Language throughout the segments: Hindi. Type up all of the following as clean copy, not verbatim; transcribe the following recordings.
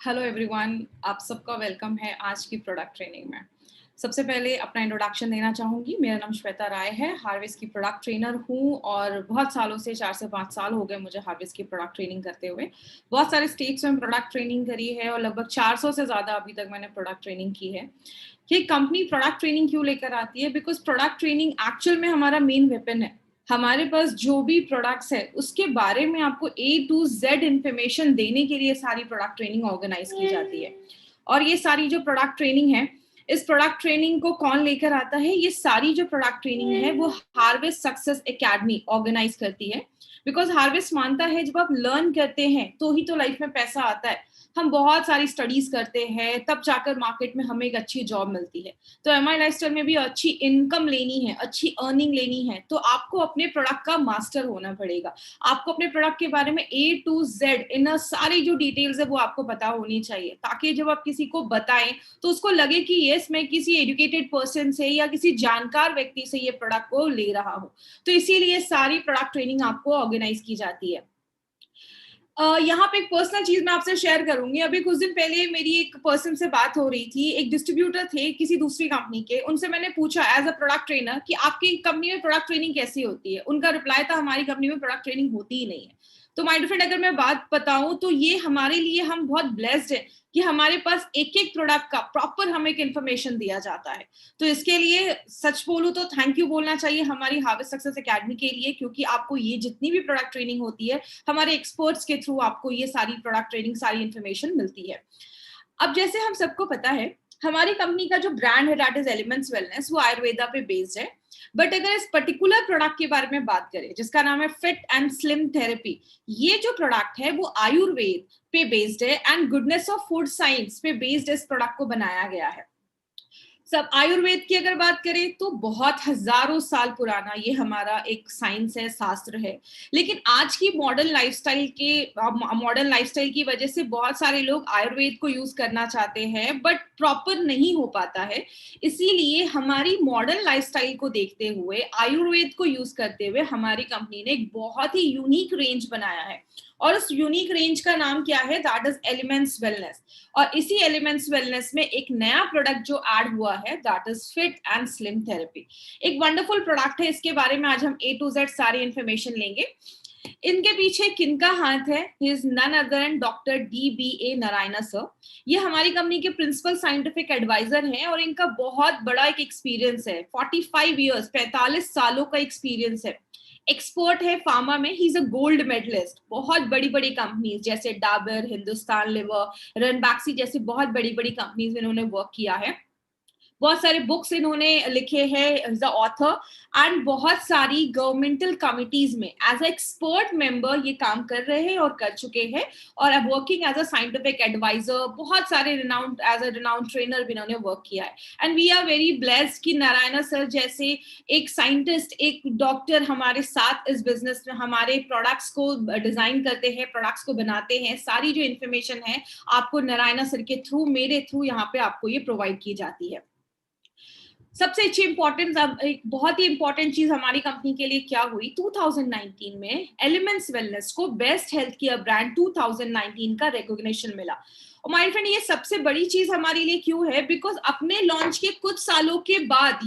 हेलो एवरीवन, आप सबका वेलकम है आज की प्रोडक्ट ट्रेनिंग में। सबसे पहले अपना इंट्रोडक्शन देना चाहूँगी। मेरा नाम श्वेता राय है, हार्वेस्ट की प्रोडक्ट ट्रेनर हूँ और बहुत सालों से 4 से 5 साल हो गए मुझे हार्वेस्ट की प्रोडक्ट ट्रेनिंग करते हुए। बहुत सारे स्टेट्स में प्रोडक्ट ट्रेनिंग करी है और लगभग 400 से ज़्यादा अभी तक मैंने प्रोडक्ट ट्रेनिंग की है। ये कंपनी प्रोडक्ट ट्रेनिंग क्यों लेकर आती है? बिकॉज़ प्रोडक्ट ट्रेनिंग एक्चुअल में हमारा मेन वेपन है। हमारे पास जो भी प्रोडक्ट्स है उसके बारे में आपको ए टू जेड इंफॉर्मेशन देने के लिए सारी प्रोडक्ट ट्रेनिंग ऑर्गेनाइज की जाती है। और ये सारी जो प्रोडक्ट ट्रेनिंग है, इस प्रोडक्ट ट्रेनिंग को कौन लेकर आता है? ये सारी जो प्रोडक्ट ट्रेनिंग है वो हार्वेस्ट सक्सेस एकेडमी ऑर्गेनाइज करती है। बिकॉज हार्वेस्ट मानता है जब आप लर्न करते हैं तो ही तो लाइफ में पैसा आता है। हम बहुत सारी स्टडीज करते हैं तब जाकर मार्केट में हमें एक अच्छी जॉब मिलती है। तो एमआई लाइफस्टाइल में भी अच्छी इनकम लेनी है, अच्छी अर्निंग लेनी है, तो आपको अपने प्रोडक्ट का मास्टर होना पड़ेगा। आपको अपने प्रोडक्ट के बारे में ए टू जेड इन सारी जो डिटेल्स है वो आपको पता होनी चाहिए, ताकि जब आप किसी को बताएं तो उसको लगे कि यस, मैं किसी एजुकेटेड पर्सन से या किसी जानकार व्यक्ति से ये प्रोडक्ट को ले रहा हूँ। तो इसीलिए सारी प्रोडक्ट ट्रेनिंग आपको ऑर्गेनाइज की जाती है। यहाँ पे एक पर्सनल चीज मैं आपसे शेयर करूंगी। अभी कुछ दिन पहले मेरी एक पर्सन से बात हो रही थी, एक डिस्ट्रीब्यूटर थे किसी दूसरी कंपनी के। उनसे मैंने पूछा एज अ प्रोडक्ट ट्रेनर कि आपकी कंपनी में प्रोडक्ट ट्रेनिंग कैसी होती है। उनका रिप्लाई था, हमारी कंपनी में प्रोडक्ट ट्रेनिंग होती ही नहीं है। तो माय डियर फ्रेंड, अगर मैं बात बताऊं तो ये हमारे लिए, हम बहुत ब्लेस्ड है कि हमारे पास एक एक प्रोडक्ट का प्रॉपर हमें एक इन्फॉर्मेशन दिया जाता है। तो इसके लिए सच बोलूं तो थैंक यू बोलना चाहिए हमारी हार्वेस्ट सक्सेस एकेडमी के लिए, क्योंकि आपको ये जितनी भी प्रोडक्ट ट्रेनिंग होती है हमारे एक्सपर्ट्स के थ्रू आपको ये सारी प्रोडक्ट ट्रेनिंग, सारी इंफॉर्मेशन मिलती है। अब जैसे हम सबको पता है, हमारी कंपनी का जो ब्रांड है दैट इज एलिमेंट्स वेलनेस, वो आयुर्वेदा पे बेस्ड है। बट अगर इस पर्टिकुलर प्रोडक्ट के बारे में बात करें जिसका नाम है फिट एंड स्लिम थेरेपी, ये जो प्रोडक्ट है वो आयुर्वेद पे बेस्ड है and goodness of food science पे बेस्ड इस प्रोडक्ट को बनाया गया है। सब आयुर्वेद की अगर बात करें तो बहुत हजारों साल पुराना ये हमारा एक साइंस है, शास्त्र है। लेकिन आज की मॉडर्न लाइफस्टाइल की वजह से बहुत सारे लोग आयुर्वेद को यूज करना चाहते हैं बट प्रॉपर नहीं हो पाता है। इसीलिए हमारी मॉडर्न लाइफस्टाइल को देखते हुए, आयुर्वेद को यूज करते हुए हमारी कंपनी ने एक बहुत ही यूनिक रेंज बनाया है। और उस यूनिक रेंज का नाम क्या है? That is elements wellness. और इसी एलिमेंट्स वेलनेस में एक नया प्रोडक्ट जो ऐड हुआ है that is fit and slim therapy. एक वंडरफुल प्रोडक्ट है, इसके बारे में आज हम ए टू जेड सारी इंफॉर्मेशन लेंगे। इनके पीछे किनका हाथ है? He is none other and doctor DBA Narayan sir. ये हमारी कंपनी के प्रिंसिपल साइंटिफिक एडवाइजर हैं और इनका बहुत बड़ा एक एक्सपीरियंस है, 45 ईयर्स, 45 सालों का एक्सपीरियंस है। एक्सपर्ट है फार्मा में, he is a gold medallist. बहुत बड़ी बड़ी कंपनीज जैसे डाबर, हिंदुस्तान लिवर, रनबैक्सी जैसी बहुत बड़ी बड़ी कंपनीज में इन्होंने वर्क किया है। बहुत सारे बुक्स इन्होंने लिखे हैं एज अ ऑथर एंड बहुत सारी गवर्नमेंटल कमिटीज में एज अ एक्सपर्ट मेंबर ये काम कर रहे हैं और कर चुके हैं। और अब working as a scientific adviser, बहुत सारे renowned as a renowned trainer भी इन्होंने वर्क किया है। And we are very blessed कि नारायण सर जैसे एक साइंटिस्ट, एक डॉक्टर हमारे साथ इस बिजनेस में हमारे प्रोडक्ट्स को डिजाइन करते हैं, प्रोडक्ट्स को बनाते हैं। सारी जो इन्फॉर्मेशन है आपको नारायण सर के थ्रू, मेरे थ्रू यहाँ पे आपको ये प्रोवाइड की जाती है। सबसे अच्छी इंपॉर्टेंट, एक बहुत ही इंपॉर्टेंट चीज हमारी कंपनी के लिए क्या हुई? 2019 में एलिमेंट्स वेलनेस को बेस्ट हेल्थ केयर ब्रांड 2019 का रिकॉग्निशन मिला। और माय फ्रेंड, ये सबसे बड़ी चीज हमारे लिए क्यों है? बिकॉज अपने लॉन्च के कुछ सालों के बाद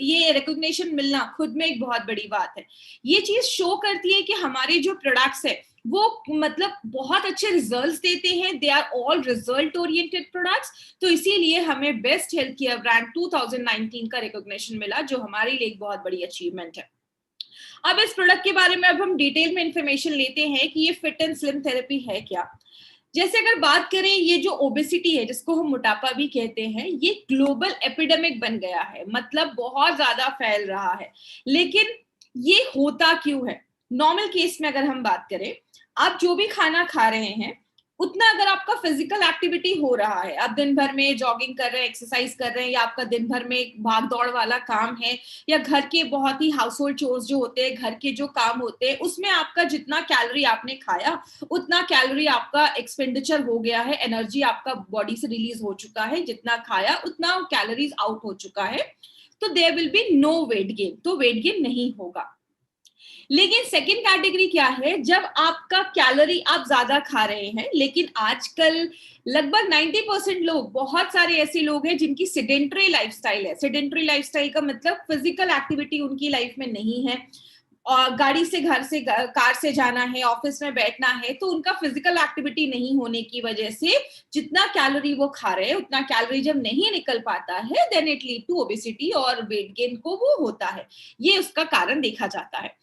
ये रिकॉग्निशन मिलना खुद में एक बहुत बड़ी बात है। ये चीज शो करती है कि हमारे जो प्रोडक्ट्स है वो मतलब बहुत अच्छे रिजल्ट्स देते हैं। They are all result oriented products. तो इसीलिए हमें बेस्ट हेल्थ केयर ब्रांड 2019 का रिकॉग्निशन मिला, जो हमारे लिए एक बहुत बड़ी अचीवमेंट है। अब इस प्रोडक्ट के बारे में अब हम डिटेल में इंफॉर्मेशन लेते हैं कि ये फिट एंड स्लिम थेरेपी है क्या। जैसे अगर बात करें, ये जो ओबेसिटी है जिसको हम मोटापा भी कहते हैं, ये ग्लोबल एपिडेमिक बन गया है, मतलब बहुत ज्यादा फैल रहा है। लेकिन ये होता क्यों है? नॉर्मल केस में अगर हम बात करें, आप जो भी खाना खा रहे हैं उतना अगर आपका फिजिकल एक्टिविटी हो रहा है, आप दिन भर में जॉगिंग कर रहे हैं, एक्सरसाइज कर रहे हैं, या आपका दिन भर में भाग दौड़ वाला काम है, या घर के बहुत ही हाउस होल्ड चोर्स जो होते हैं, घर के जो काम होते हैं, उसमें आपका जितना कैलोरी आपने खाया उतना कैलोरी आपका एक्सपेंडिचर हो गया है, एनर्जी आपका बॉडी से रिलीज हो चुका है, जितना खाया उतना कैलोरीज आउट हो चुका है। तो there will be no weight gain, तो वेट गेन नहीं होगा। लेकिन सेकंड कैटेगरी क्या है, जब आपका कैलोरी आप ज्यादा खा रहे हैं, लेकिन आजकल लगभग 90% लोग, बहुत सारे ऐसे लोग हैं जिनकी सेडेंटरी लाइफस्टाइल है। सेडेंटरी लाइफस्टाइल का मतलब फिजिकल एक्टिविटी उनकी लाइफ में नहीं है, और गाड़ी से घर से कार से जाना है, ऑफिस में बैठना है, तो उनका फिजिकल एक्टिविटी नहीं होने की वजह से जितना कैलोरी वो खा रहे हैं उतना कैलोरी जब नहीं निकल पाता है, then it lead to obesity और वेट गेन को वो होता है। ये उसका कारण देखा जाता है।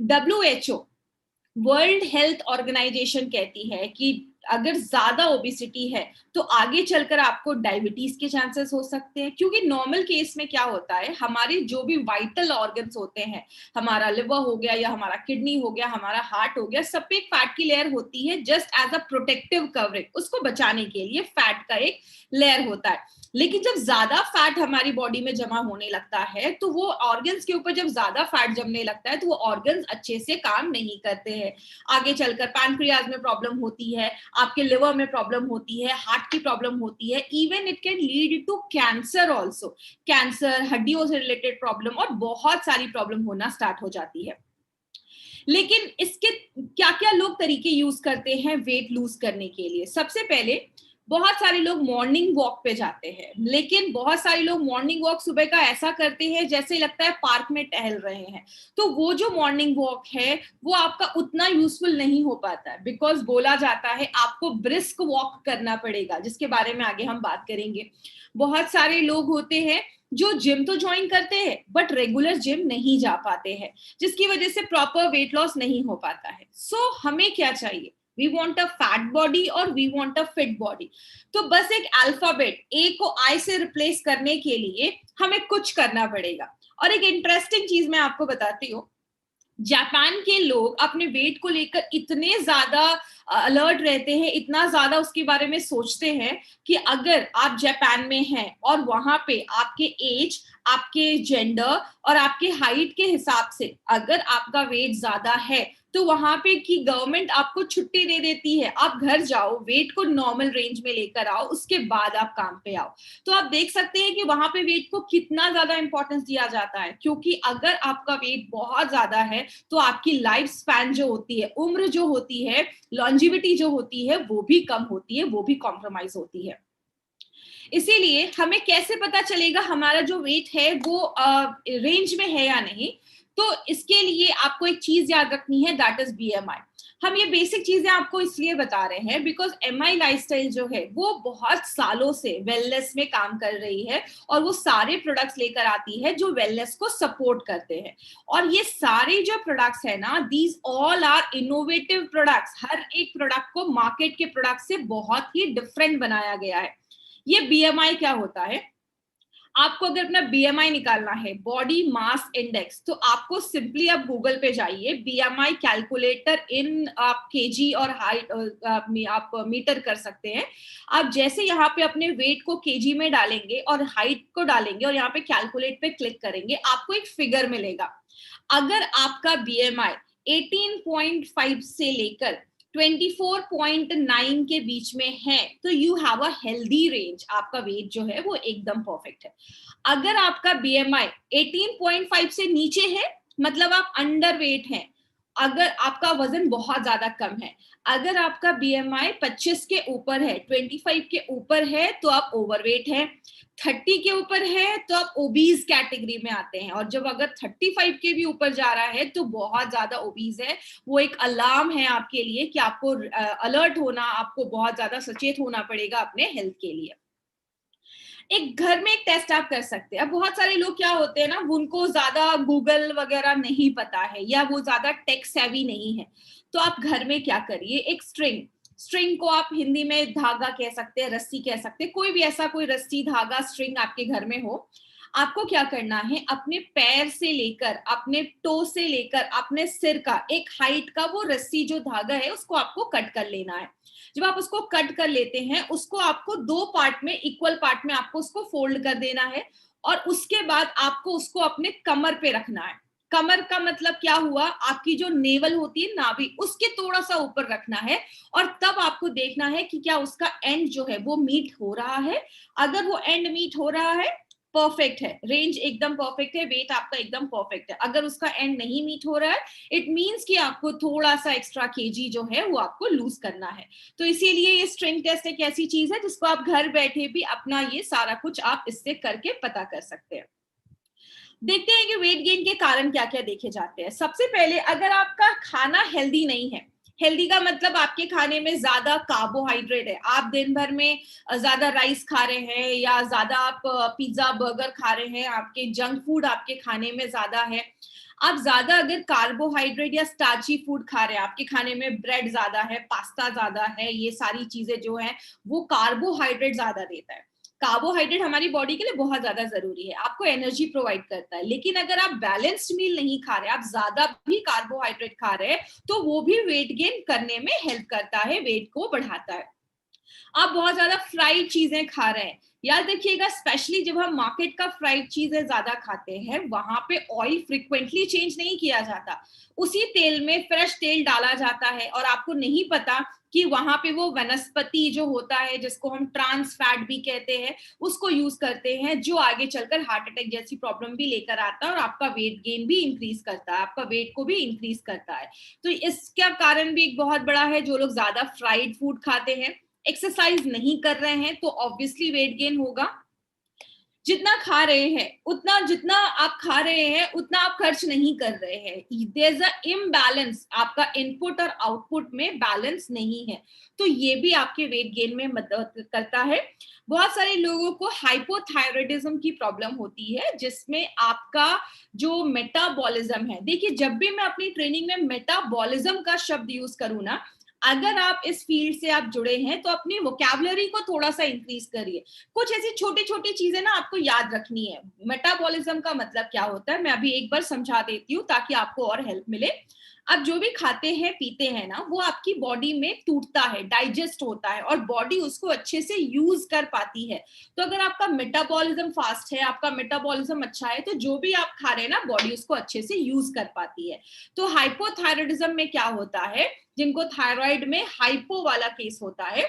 WHO, वर्ल्ड हेल्थ ऑर्गेनाइजेशन कहती है कि अगर ज्यादा ओबेसिटी है तो आगे चलकर आपको डायबिटीज के चांसेस हो सकते हैं, क्योंकि नॉर्मल केस में क्या होता है, हमारे जो भी वाइटल ऑर्गन्स होते हैं, हमारा लिवर हो गया या हमारा किडनी हो गया, हमारा हार्ट हो गया, सब पे एक फैट की लेयर होती है, just as a protective covering, उसको बचाने के लिए फैट का एक लेयर होता है। लेकिन जब ज्यादा फैट हमारी बॉडी में जमा होने लगता है, तो वो ऑर्गन्स के ऊपर जब ज्यादा फैट जमने लगता है तो वो ऑर्गन्स अच्छे से काम नहीं करते हैं। आगे चलकर पैनक्रियाज में प्रॉब्लम होती है, आपके लिवर में प्रॉब्लम होती है, हार्ट की प्रॉब्लम होती है, even it can lead to cancer also. Cancer, हड्डियों से रिलेटेड प्रॉब्लम और बहुत सारी प्रॉब्लम होना स्टार्ट हो जाती है। लेकिन इसके क्या क्या लोग तरीके यूज करते हैं वेट लूज करने के लिए? सबसे पहले, बहुत सारे लोग मॉर्निंग वॉक पे जाते हैं, लेकिन बहुत सारे लोग मॉर्निंग वॉक सुबह का ऐसा करते हैं जैसे लगता है पार्क में टहल रहे हैं। तो वो जो मॉर्निंग वॉक है वो आपका उतना यूजफुल नहीं हो पाता है, बिकॉज बोला जाता है आपको ब्रिस्क वॉक करना पड़ेगा, जिसके बारे में आगे हम बात करेंगे। बहुत सारे लोग होते हैं जो जिम तो ज्वाइन करते हैं बट रेगुलर जिम नहीं जा पाते हैं, जिसकी वजह से प्रॉपर वेट लॉस नहीं हो पाता है। सो हमें क्या चाहिए? We want a fat body और we want a fit body. तो बस एक अल्फाबेट ए को आई से रिप्लेस करने के लिए हमें कुछ करना पड़ेगा। और एक इंटरेस्टिंग चीज मैं आपको बताती हूँ, जापान के लोग अपने वेट को लेकर इतने ज्यादा अलर्ट रहते हैं, इतना ज्यादा उसके बारे में सोचते हैं कि अगर आप जापान में हैं और वहां पे आपके एज, आपके जेंडर और आपके हाइट के हिसाब से अगर आपका वेट ज्यादा है तो वहां पे की गवर्नमेंट आपको छुट्टी दे देती है, आप घर जाओ, वेट को नॉर्मल रेंज में लेकर आओ, उसके बाद आप काम पे आओ। तो आप देख सकते हैं कि वहां पे वेट को कितना ज्यादा इंपॉर्टेंस दिया जाता है, क्योंकि अगर आपका वेट बहुत ज्यादा है तो आपकी लाइफ स्पैन जो होती है, उम्र जो होती है, लॉन्जिविटी जो होती है, वो भी कम होती है, वो भी कॉम्प्रोमाइज होती है। इसीलिए हमें कैसे पता चलेगा हमारा जो वेट है वो रेंज में है या नहीं? तो इसके लिए आपको एक चीज याद रखनी है, दैट इज BMI। हम ये बेसिक चीजें आपको इसलिए बता रहे हैं बिकॉज MI लाइफस्टाइल जो है वो बहुत सालों से वेलनेस में काम कर रही है और वो सारे प्रोडक्ट्स लेकर आती है जो वेलनेस को सपोर्ट करते हैं। और ये सारे जो प्रोडक्ट्स है ना, these all are innovative products. हर एक प्रोडक्ट को मार्केट के प्रोडक्ट से बहुत ही डिफरेंट बनाया गया है। ये BMI क्या होता है? आपको अगर अपना BMI निकालना है, बॉडी मास इंडेक्स, तो आपको सिंपली आप गूगल पे जाइए, BMI कैलकुलेटर इन आप केजी और हाइट आप मीटर कर सकते हैं। आप जैसे यहाँ पे अपने वेट को केजी में डालेंगे और हाइट को डालेंगे और यहाँ पे कैलकुलेट पे क्लिक करेंगे, आपको एक फिगर मिलेगा। अगर आपका BMI 18.5 से लेकर 24.9 के बीच में है तो you have a healthy range, आपका वेट जो है वो एकदम परफेक्ट है। अगर आपका BMI 18.5 से नीचे है मतलब आप अंडर वेट हैं, अगर आपका वजन बहुत ज्यादा कम है। अगर आपका BMI 25 के ऊपर है, 25 के ऊपर है तो आप ओवरवेट है, 30 के ऊपर है तो आप ओबीज कैटेगरी में आते हैं, और जब अगर 35 के भी ऊपर जा रहा है तो बहुत ज्यादा ओबीज है। वो एक अलार्म है आपके लिए कि आपको अलर्ट होना, आपको बहुत ज्यादा सचेत होना पड़ेगा अपने हेल्थ के लिए। एक घर में एक टेस्ट आप कर सकते हैं। अब बहुत सारे लोग क्या होते हैं ना, उनको ज्यादा गूगल वगैरह नहीं पता है या वो ज्यादा टेक सेवी नहीं है, तो आप घर में क्या करिए, एक स्ट्रिंग, स्ट्रिंग को आप हिंदी में धागा कह सकते हैं, रस्सी कह सकते हैं, कोई भी ऐसा कोई रस्सी, धागा, स्ट्रिंग आपके घर में हो। आपको क्या करना है, अपने पैर से लेकर, अपने टो से लेकर अपने सिर का एक हाइट का वो रस्सी जो धागा है उसको आपको कट कर लेना है। जब आप उसको कट कर लेते हैं, उसको आपको दो पार्ट में, इक्वल पार्ट में आपको उसको फोल्ड कर देना है और उसके बाद आपको उसको अपने कमर पे रखना है। कमर का मतलब क्या हुआ, आपकी जो नेवल होती है, नाभि, उसके थोड़ा सा ऊपर रखना है और तब आपको देखना है कि क्या उसका एंड जो है वो मीट हो रहा है। अगर वो एंड मीट हो रहा है परफेक्ट है, रेंज एकदम परफेक्ट है, वेट आपका एकदम परफेक्ट है। अगर उसका एंड नहीं मीट हो रहा है, इट मींस कि आपको थोड़ा सा एक्स्ट्रा केजी जो है वो आपको लूज करना है। तो इसीलिए ये स्ट्रेंथ टेस्ट एक ऐसी चीज है जिसको आप घर बैठे भी अपना ये सारा कुछ आप इससे करके पता कर सकते हैं। देखते हैं कि वेट गेन के कारण क्या क्या देखे जाते हैं। सबसे पहले, अगर आपका खाना हेल्दी नहीं है, हेल्दी का मतलब आपके खाने में ज्यादा कार्बोहाइड्रेट है, आप दिन भर में ज्यादा राइस खा रहे हैं या ज्यादा आप पिज्जा बर्गर खा रहे हैं, आपके जंक फूड आपके खाने में ज्यादा है, आप ज्यादा अगर कार्बोहाइड्रेट या स्टार्ची फूड खा रहे हैं, आपके खाने में ब्रेड ज्यादा है, पास्ता ज्यादा है, ये सारी चीजें जो है वो कार्बोहाइड्रेट ज्यादा देता है। कार्बोहाइड्रेट हमारी बॉडी के लिए बहुत ज्यादा जरूरी है, आपको एनर्जी प्रोवाइड करता है। लेकिन अगर आप बैलेंस्ड मील नहीं खा रहे, आप ज्यादा भी कार्बोहाइड्रेट खा रहे हैं, तो वो भी वेट गेन करने में हेल्प करता है, वेट को बढ़ाता है। आप बहुत ज्यादा फ्राइड चीजें खा रहे हैं, याद रखिएगा, स्पेशली जब हम मार्केट का फ्राइड चीजें ज्यादा खाते हैं, वहां पे ऑयल फ्रिक्वेंटली चेंज नहीं किया जाता, उसी तेल में फ्रेश तेल डाला जाता है, और आपको नहीं पता कि वहां पे वो वनस्पति जो होता है, जिसको हम ट्रांस फैट भी कहते हैं, उसको यूज करते हैं, जो आगे चलकर हार्ट अटैक जैसी प्रॉब्लम भी लेकर आता है और आपका वेट गेन भी इंक्रीज करता है, आपका वेट को भी इंक्रीज करता है। तो इसका कारण भी एक बहुत बड़ा है, जो लोग ज्यादा फ्राइड फूड खाते हैं, एक्सरसाइज नहीं कर रहे हैं, तो ऑब्वियसली वेट गेन होगा। जितना खा रहे हैं उतना, जितना आप खा रहे हैं उतना आप खर्च नहीं कर रहे हैं, देयर इज अ इम्बैलेंस, आपका इनपुट और आउटपुट में बैलेंस नहीं है, तो ये भी आपके वेट गेन में मदद करता है। बहुत सारे लोगों को हाइपोथायराइडिज्म की प्रॉब्लम होती है, जिसमें आपका जो मेटाबॉलिज्म है, देखिए जब भी मैं अपनी ट्रेनिंग में मेटाबॉलिज्म का शब्द यूज करूँ ना, अगर आप इस फील्ड से आप जुड़े हैं तो अपनी वोकैबुलरी को थोड़ा सा इंक्रीज करिए। कुछ ऐसी छोटी छोटी चीजें ना आपको याद रखनी है। मेटाबॉलिज्म का मतलब क्या होता है, मैं अभी एक बार समझा देती हूँ ताकि आपको और हेल्प मिले। अब जो भी खाते हैं पीते हैं ना, वो आपकी बॉडी में टूटता है, डाइजेस्ट होता है, और बॉडी उसको अच्छे से यूज कर पाती है। तो अगर आपका मेटाबॉलिज्म फास्ट है, आपका मेटाबॉलिज्म अच्छा है, तो जो भी आप खा रहे हैं ना, बॉडी उसको अच्छे से यूज कर पाती है। तो हाइपोथायराइडिज्म में क्या होता है, जिनको थायराइड में हाइपो वाला केस होता है,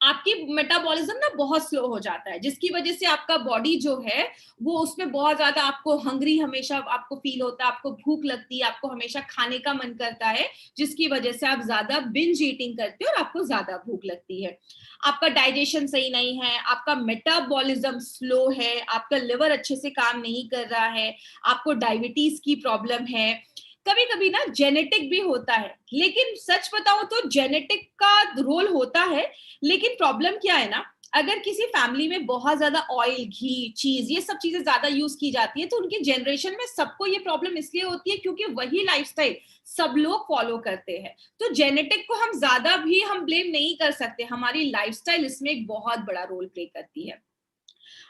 आपकी मेटाबॉलिज्म ना बहुत स्लो हो जाता है, जिसकी वजह से आपका बॉडी जो है वो उसमें बहुत ज्यादा आपको हंग्री हमेशा आपको फील होता है, आपको भूख लगती है, आपको हमेशा खाने का मन करता है, जिसकी वजह से आप ज्यादा बिंज ईटिंग करते हो और आपको ज्यादा भूख लगती है। आपका डाइजेशन सही नहीं है, आपका मेटाबॉलिज्म स्लो है, आपका लिवर अच्छे से काम नहीं कर रहा है, आपको डायबिटीज की प्रॉब्लम है, कभी कभी ना जेनेटिक भी होता है। लेकिन सच बताऊं तो जेनेटिक का रोल होता है, लेकिन प्रॉब्लम क्या है ना, अगर किसी फैमिली में बहुत ज्यादा ऑयल घी चीज ये सब चीजें ज्यादा यूज की जाती है, तो उनकी जनरेशन में सबको ये प्रॉब्लम इसलिए होती है क्योंकि वही लाइफस्टाइल सब लोग फॉलो करते हैं। तो जेनेटिक को हम ज्यादा भी हम ब्लेम नहीं कर सकते, हमारी लाइफस्टाइल इसमें एक बहुत बड़ा रोल प्ले करती है।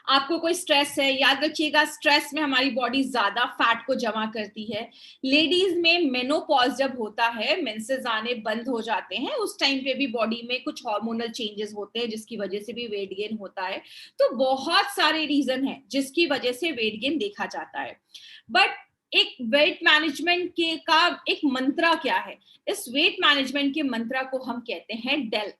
आपको कोई स्ट्रेस है, याद रखिएगा, स्ट्रेस में हमारी बॉडी ज्यादा फैट को जमा करती है। लेडीज में मेनोपॉज जब होता है, मेंसेस आने बंद हो जाते हैं, उस टाइम पे भी बॉडी में कुछ हार्मोनल चेंजेस होते हैं, जिसकी वजह से भी वेट गेन होता है। तो बहुत सारे रीजन है जिसकी वजह से वेट गेन देखा जाता है। बट एक वेट मैनेजमेंट के का एक मंत्रा क्या है, इस वेट मैनेजमेंट के मंत्रा को हम कहते हैं डेल,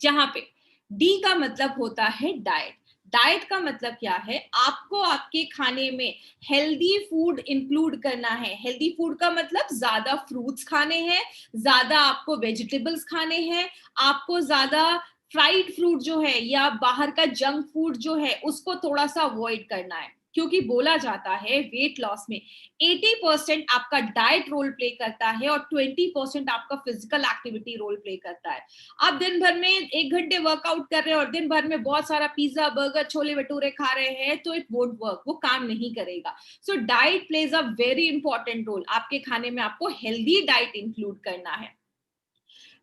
जहां पे डी का मतलब होता है डाइट। डाइट का मतलब क्या है, आपको आपके खाने में हेल्दी फूड इंक्लूड करना है। हेल्दी फूड का मतलब ज्यादा फ्रूट्स खाने हैं, ज्यादा आपको वेजिटेबल्स खाने हैं, आपको ज्यादा फ्राइड फ्रूट जो है या बाहर का जंक फूड जो है उसको थोड़ा सा अवॉइड करना है, क्योंकि बोला जाता है वेट लॉस में 80% आपका डाइट रोल प्ले करता है और 20% आपका फिजिकल एक्टिविटी रोल प्ले करता है। आप दिन भर में 1 घंटे वर्कआउट कर रहे हैं और दिन भर में बहुत सारा पिज्जा बर्गर छोले भटूरे खा रहे हैं, तो इट वोंट वर्क, वो काम नहीं करेगा। So diet plays a very important role, आपके खाने में आपको हेल्दी डाइट इंक्लूड करना है।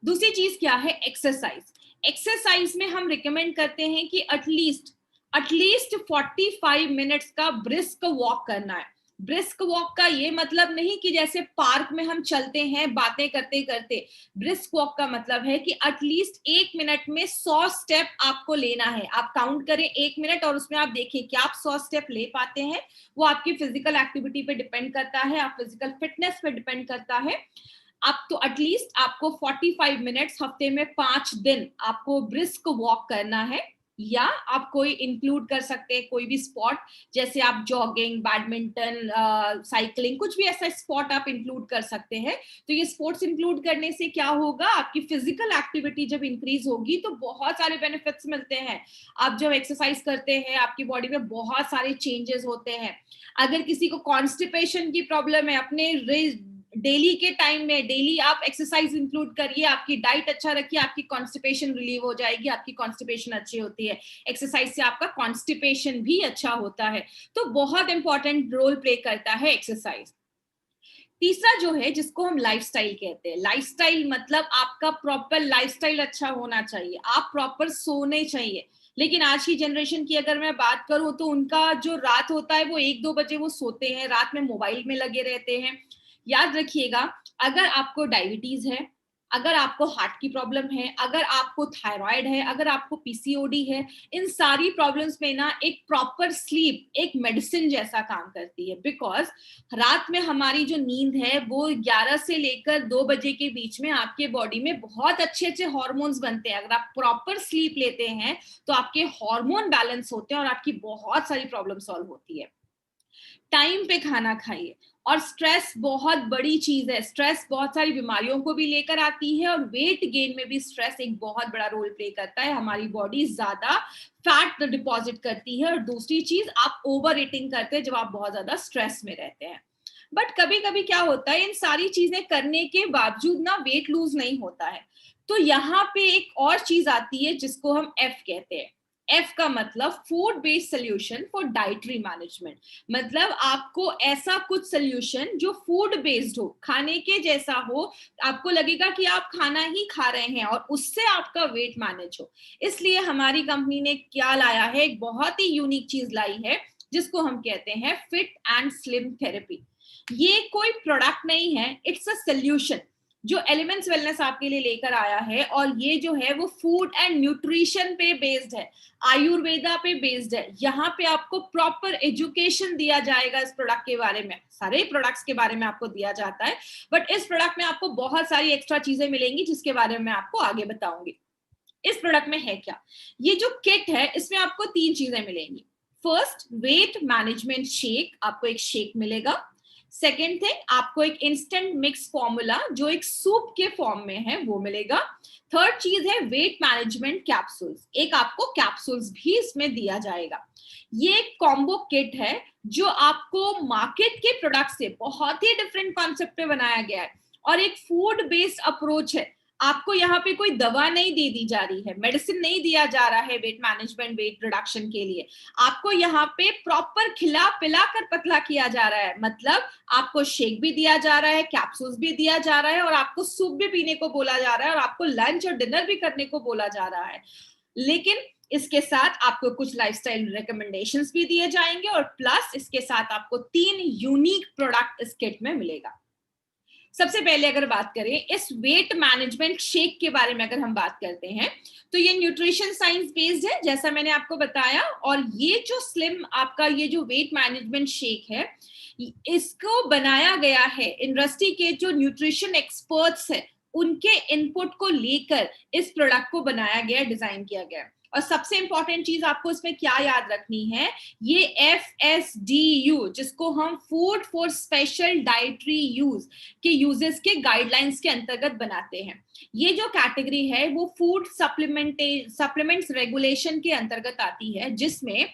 दूसरी चीज क्या है, एक्सरसाइज। एक्सरसाइज में हम रिकमेंड करते हैं कि एटलीस्ट 45 मिनट्स का ब्रिस्क वॉक करना है। ब्रिस्क वॉक का ये मतलब नहीं कि जैसे पार्क में हम चलते हैं बातें करते करते, ब्रिस्क वॉक का मतलब है कि एटलीस्ट 1 मिनट में 100 स्टेप आपको लेना है। आप काउंट करें 1 मिनट और उसमें आप देखिए कि आप 100 स्टेप ले पाते हैं। वो आपकी फिजिकल एक्टिविटी पे डिपेंड करता है, आप फिजिकल फिटनेस पे डिपेंड करता है। आप तो एटलीस्ट आपको 45 मिनट्स हफ्ते में 5 दिन आपको ब्रिस्क वॉक करना है। या आप कोई इंक्लूड कर सकते हैं कोई भी स्पॉट, जैसे आप जॉगिंग, बैडमिंटन, साइकिलिंग, कुछ भी ऐसा स्पॉट आप इंक्लूड कर सकते हैं। तो ये स्पोर्ट्स इंक्लूड करने से क्या होगा, आपकी फिजिकल एक्टिविटी जब इंक्रीज होगी तो बहुत सारे बेनिफिट्स मिलते हैं। आप जब एक्सरसाइज करते हैं आपकी बॉडी में बहुत सारे चेंजेस होते हैं। अगर किसी को कॉन्स्टिपेशन की प्रॉब्लम है, अपने डेली के टाइम में डेली आप एक्सरसाइज इंक्लूड करिए, आपकी डाइट अच्छा रखिए, आपकी कॉन्स्टिपेशन रिलीव हो जाएगी। आपकी कॉन्स्टिपेशन अच्छी होती है, एक्सरसाइज से आपका कॉन्स्टिपेशन भी अच्छा होता है। तो बहुत इंपॉर्टेंट रोल प्ले करता है एक्सरसाइज। तीसरा जो है, जिसको हम लाइफस्टाइल कहते हैं, लाइफस्टाइल मतलब आपका प्रॉपर लाइफस्टाइल अच्छा होना चाहिए, आप प्रॉपर सोने चाहिए। लेकिन आज की जनरेशन की अगर मैं बात करूं तो उनका जो रात होता है वो 1-2 बजे वो सोते हैं, रात में मोबाइल में लगे रहते हैं। याद रखिएगा, अगर आपको डायबिटीज है, अगर आपको हार्ट की प्रॉब्लम है, अगर आपको थायराइड है, अगर आपको पीसीओडी है, इन सारी प्रॉब्लम्स में ना एक प्रॉपर स्लीप एक मेडिसिन जैसा काम करती है। बिकॉज रात में हमारी जो नींद है वो 11 से लेकर 2 बजे के बीच में आपके बॉडी में बहुत अच्छे अच्छे हॉर्मोन्स बनते हैं। अगर आप प्रॉपर स्लीप लेते हैं तो आपके हार्मोन बैलेंस होते हैं और आपकी बहुत सारी प्रॉब्लम सॉल्व होती है। टाइम पे खाना खाइए। और स्ट्रेस बहुत बड़ी चीज है, स्ट्रेस बहुत सारी बीमारियों को भी लेकर आती है और वेट गेन में भी स्ट्रेस एक बहुत बड़ा रोल प्ले करता है। हमारी बॉडी ज्यादा फैट डिपॉजिट करती है। और दूसरी चीज, आप ओवर ईटिंग करते हैं जब आप बहुत ज्यादा स्ट्रेस में रहते हैं। बट कभी कभी क्या होता है, इन सारी चीजें करने के बावजूद ना वेट लूज नहीं होता है। तो यहाँ पे एक और चीज आती है जिसको हम एफ कहते हैं। एफ का मतलब food based solution for dietary management. मतलब आपको ऐसा कुछ सोल्यूशन जो फूड बेस्ड हो, खाने के जैसा हो, आपको लगेगा कि आप खाना ही खा रहे हैं और उससे आपका वेट मैनेज हो। इसलिए हमारी कंपनी ने क्या लाया है, एक बहुत ही यूनिक चीज लाई है जिसको हम कहते हैं फिट एंड स्लिम थेरेपी। ये कोई प्रोडक्ट नहीं है, इट्स अ सोल्यूशन जो एलिमेंट्स वेलनेस आपके लिए लेकर आया है। और ये जो है वो फूड एंड न्यूट्रिशन पे बेस्ड है, आयुर्वेदा पे बेस्ड है। यहाँ पे आपको प्रॉपर एजुकेशन दिया जाएगा इस प्रोडक्ट के बारे में। सारे प्रोडक्ट्स के बारे में आपको दिया जाता है, बट इस प्रोडक्ट में आपको बहुत सारी एक्स्ट्रा चीजें मिलेंगी जिसके बारे में मैं आपको आगे बताऊंगी। इस प्रोडक्ट में है क्या, ये जो किट है इसमें आपको 3 चीजें मिलेंगी। फर्स्ट, वेट मैनेजमेंट शेक, आपको एक शेक मिलेगा। सेकेंड थिंग, आपको एक इंस्टेंट मिक्स फॉर्मूला जो एक सूप के फॉर्म में है वो मिलेगा। थर्ड चीज है वेट मैनेजमेंट कैप्सूल्स, एक आपको कैप्सूल्स भी इसमें दिया जाएगा। ये एक कॉम्बो किट है जो आपको मार्केट के प्रोडक्ट से बहुत ही डिफरेंट कॉन्सेप्ट पे बनाया गया है और एक फूड बेस्ड अप्रोच है। आपको यहाँ पे कोई दवा नहीं दे दी जा रही है, मेडिसिन नहीं दिया जा रहा है वेट मैनेजमेंट वेट रिडक्शन के लिए। आपको यहाँ पे प्रॉपर खिला पिला कर पतला किया जा रहा है। मतलब आपको शेक भी दिया जा रहा है, कैप्सूल्स भी दिया जा रहा है और आपको सूप भी पीने को बोला जा रहा है और आपको लंच और डिनर भी करने को बोला जा रहा है। लेकिन इसके साथ आपको कुछ लाइफस्टाइल रिकमेंडेशंस भी दिए जाएंगे और प्लस इसके साथ आपको 3 यूनिक प्रोडक्ट इस किट में मिलेगा। सबसे पहले अगर बात करें इस वेट मैनेजमेंट शेक के बारे में, अगर हम बात करते हैं तो ये न्यूट्रिशन साइंस बेस्ड है जैसा मैंने आपको बताया। और ये जो स्लिम आपका ये जो वेट मैनेजमेंट शेक है, इसको बनाया गया है इंडस्ट्री के जो न्यूट्रिशन एक्सपर्ट्स है उनके इनपुट को लेकर इस प्रोडक्ट को बनाया गया, डिजाइन किया गया। और सबसे इंपॉर्टेंट चीज आपको इसमें क्या याद रखनी है, ये FSDU जिसको हम food for special dietary use के यूजेस के गाइडलाइंस के अंतर्गत बनाते हैं। ये जो कैटेगरी है वो फूड सप्लीमेंट्स रेगुलेशन के अंतर्गत आती है, जिसमें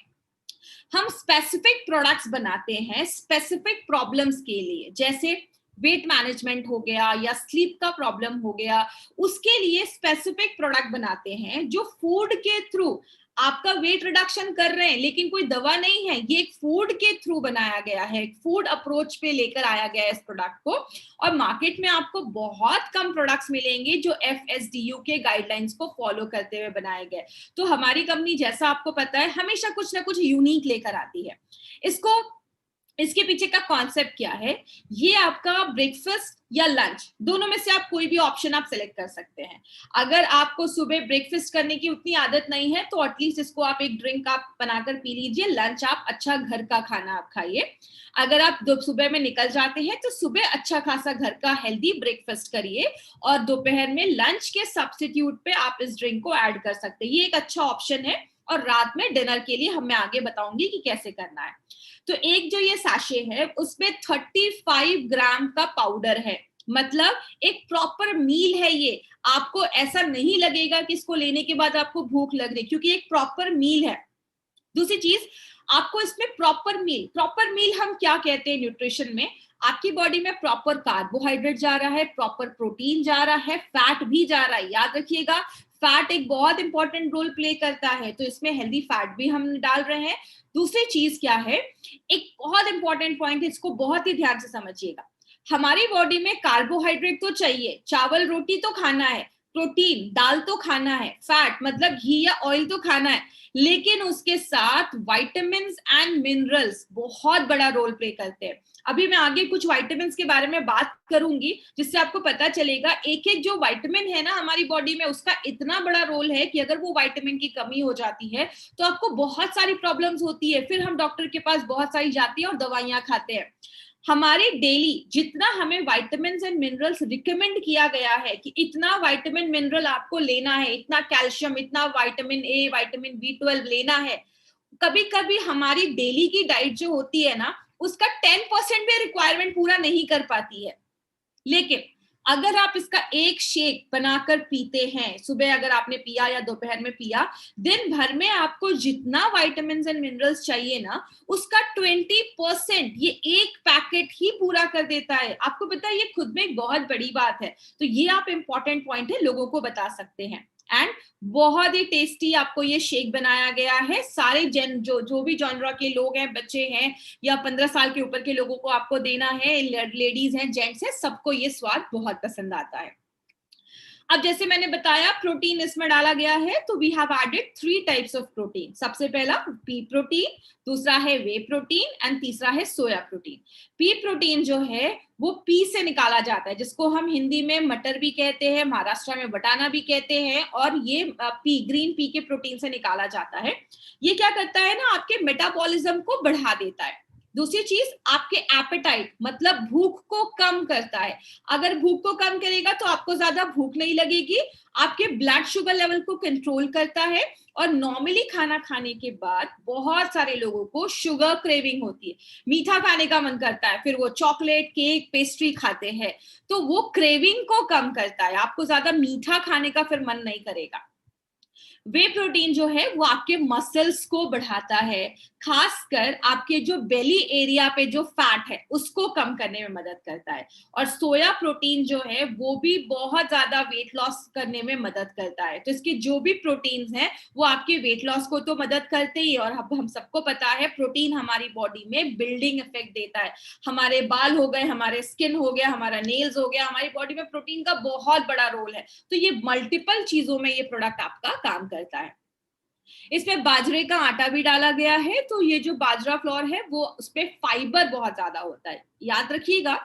हम स्पेसिफिक प्रोडक्ट्स बनाते हैं स्पेसिफिक प्रॉब्लम्स के लिए। जैसे वेट मैनेजमेंट हो गया या स्लीप का प्रॉब्लम हो गया, उसके लिए स्पेसिफिक प्रोडक्ट बनाते हैं जो फूड के थ्रू आपका वेट रिडक्शन कर रहे हैं, लेकिन कोई दवा नहीं है, ये एक फूड के थ्रू बनाया गया है, फूड अप्रोच पे लेकर आया गया है इस प्रोडक्ट को। और मार्केट में आपको बहुत कम प्रोडक्ट्स मिलेंगे जो FSDU के गाइडलाइंस को फॉलो करते हुए बनाए गए। तो हमारी कंपनी, जैसा आपको पता है, हमेशा कुछ ना कुछ यूनिक लेकर आती है। इसके पीछे का कॉन्सेप्ट क्या है, ये आपका ब्रेकफास्ट या लंच दोनों में से आप कोई भी ऑप्शन आप सेलेक्ट कर सकते हैं। अगर आपको सुबह ब्रेकफास्ट करने की उतनी आदत नहीं है तो एटलीस्ट इसको आप एक ड्रिंक आप बनाकर पी लीजिए, लंच आप अच्छा घर का खाना आप खाइए। अगर आप सुबह में निकल जाते हैं तो सुबह अच्छा खासा घर का हेल्दी ब्रेकफास्ट करिए और दोपहर में लंच के सब्स्टिट्यूट पे आप इस ड्रिंक को ऐड कर सकते हैं। ये एक अच्छा ऑप्शन है और रात में डिनर के लिए मैं आगे बताऊंगी कि कैसे करना है। तो एक जो ये सैशे है उसमें 35 ग्राम का पाउडर है, मतलब एक प्रॉपर मील है ये। आपको ऐसा नहीं लगेगा कि इसको लेने के बाद आपको भूख लग रही, क्योंकि एक प्रॉपर मील है। दूसरी चीज, आपको इसमें प्रॉपर मील हम क्या कहते हैं न्यूट्रिशन में, आपकी बॉडी में प्रॉपर कार्बोहाइड्रेट जा रहा है, प्रॉपर प्रोटीन जा रहा है, फैट भी जा रहा है। याद रखिएगा, फैट एक बहुत इंपॉर्टेंट रोल प्ले करता है, तो इसमें हेल्दी फैट भी हम डाल रहे हैं। दूसरी चीज क्या है, एक बहुत इंपॉर्टेंट पॉइंट है, इसको बहुत ही ध्यान से समझिएगा। हमारी बॉडी में कार्बोहाइड्रेट तो चाहिए, चावल रोटी तो खाना है, प्रोटीन दाल तो खाना है, फैट मतलब घी या ऑयल तो खाना है, लेकिन उसके साथ विटामिन्स एंड मिनरल्स बहुत बड़ा रोल प्ले करते हैं। अभी मैं आगे कुछ विटामिन्स के बारे में बात करूंगी, जिससे आपको पता चलेगा एक एक जो विटामिन है ना हमारी बॉडी में, उसका इतना बड़ा रोल है कि अगर वो विटामिन की कमी हो जाती है तो आपको बहुत सारी प्रॉब्लम्स होती है, फिर हम डॉक्टर के पास बहुत सारी जाती है और दवाइयां खाते हैं। हमारे डेली जितना हमें विटामिन्स एंड मिनरल्स रिकमेंड किया गया है कि इतना विटामिन मिनरल आपको लेना है, इतना कैल्शियम, इतना विटामिन ए, विटामिन B12 लेना है, कभी कभी हमारी डेली की डाइट जो होती है ना उसका 10% भी रिक्वायरमेंट पूरा नहीं कर पाती है। लेकिन अगर आप इसका एक शेक बनाकर पीते हैं, सुबह अगर आपने पिया या दोपहर में पिया, दिन भर में आपको जितना विटामिन्स एंड मिनरल्स चाहिए ना उसका 20% ये एक पैकेट ही पूरा कर देता है। आपको पता है ये खुद में एक बहुत बड़ी बात है, तो ये आप इंपॉर्टेंट पॉइंट है लोगों को बता सकते हैं। एंड बहुत ही टेस्टी आपको ये शेक बनाया गया है, सारे जन जो भी जॉनरा के लोग हैं, बच्चे हैं या 15 साल के ऊपर के लोगों को आपको देना है, लेडीज हैं, जेंट्स हैं, सबको ये स्वाद बहुत पसंद आता है। अब जैसे मैंने बताया प्रोटीन इसमें डाला गया है, तो we have added 3 types of protein. सबसे पहला पी प्रोटीन, दूसरा है वे प्रोटीन एंड तीसरा है सोया प्रोटीन। पी प्रोटीन जो है वो पी से निकाला जाता है, जिसको हम हिंदी में मटर भी कहते हैं, महाराष्ट्र में बटाना भी कहते हैं, और ये पी ग्रीन पी के प्रोटीन से निकाला जाता है। ये क्या करता है ना, आपके मेटाबॉलिज्म को बढ़ा देता है। दूसरी चीज, आपके एपेटाइट मतलब भूख को कम करता है। अगर भूख को कम करेगा तो आपको ज्यादा भूख नहीं लगेगी। आपके ब्लड शुगर लेवल को कंट्रोल करता है, और नॉर्मली खाना खाने के बाद बहुत सारे लोगों को शुगर क्रेविंग होती है, मीठा खाने का मन करता है, फिर वो चॉकलेट, केक, पेस्ट्री खाते हैं, तो वो क्रेविंग को कम करता है, आपको ज्यादा मीठा खाने का फिर मन नहीं करेगा। वे प्रोटीन जो है वो आपके मसल्स को बढ़ाता है, खासकर आपके जो बेली एरिया पे जो फैट है उसको कम करने में मदद करता है। और सोया प्रोटीन जो है वो भी बहुत ज्यादा वेट लॉस करने में मदद करता है। तो इसके जो भी प्रोटीन्स हैं वो आपके वेट लॉस को तो मदद करते ही, और अब हम सबको पता है प्रोटीन हमारी बॉडी में बिल्डिंग इफेक्ट देता है। हमारे बाल हो गए, हमारे स्किन हो गया, हमारा नेल्स हो गया, हमारी बॉडी में प्रोटीन का बहुत बड़ा रोल है। तो ये मल्टीपल चीजों में ये प्रोडक्ट आपका काम करता है। इसमें बाजरे का आटा भी डाला गया है, तो ये जो बाजरा फ्लोर है वो उसपे फाइबर बहुत ज्यादा होता है। याद रखिएगा,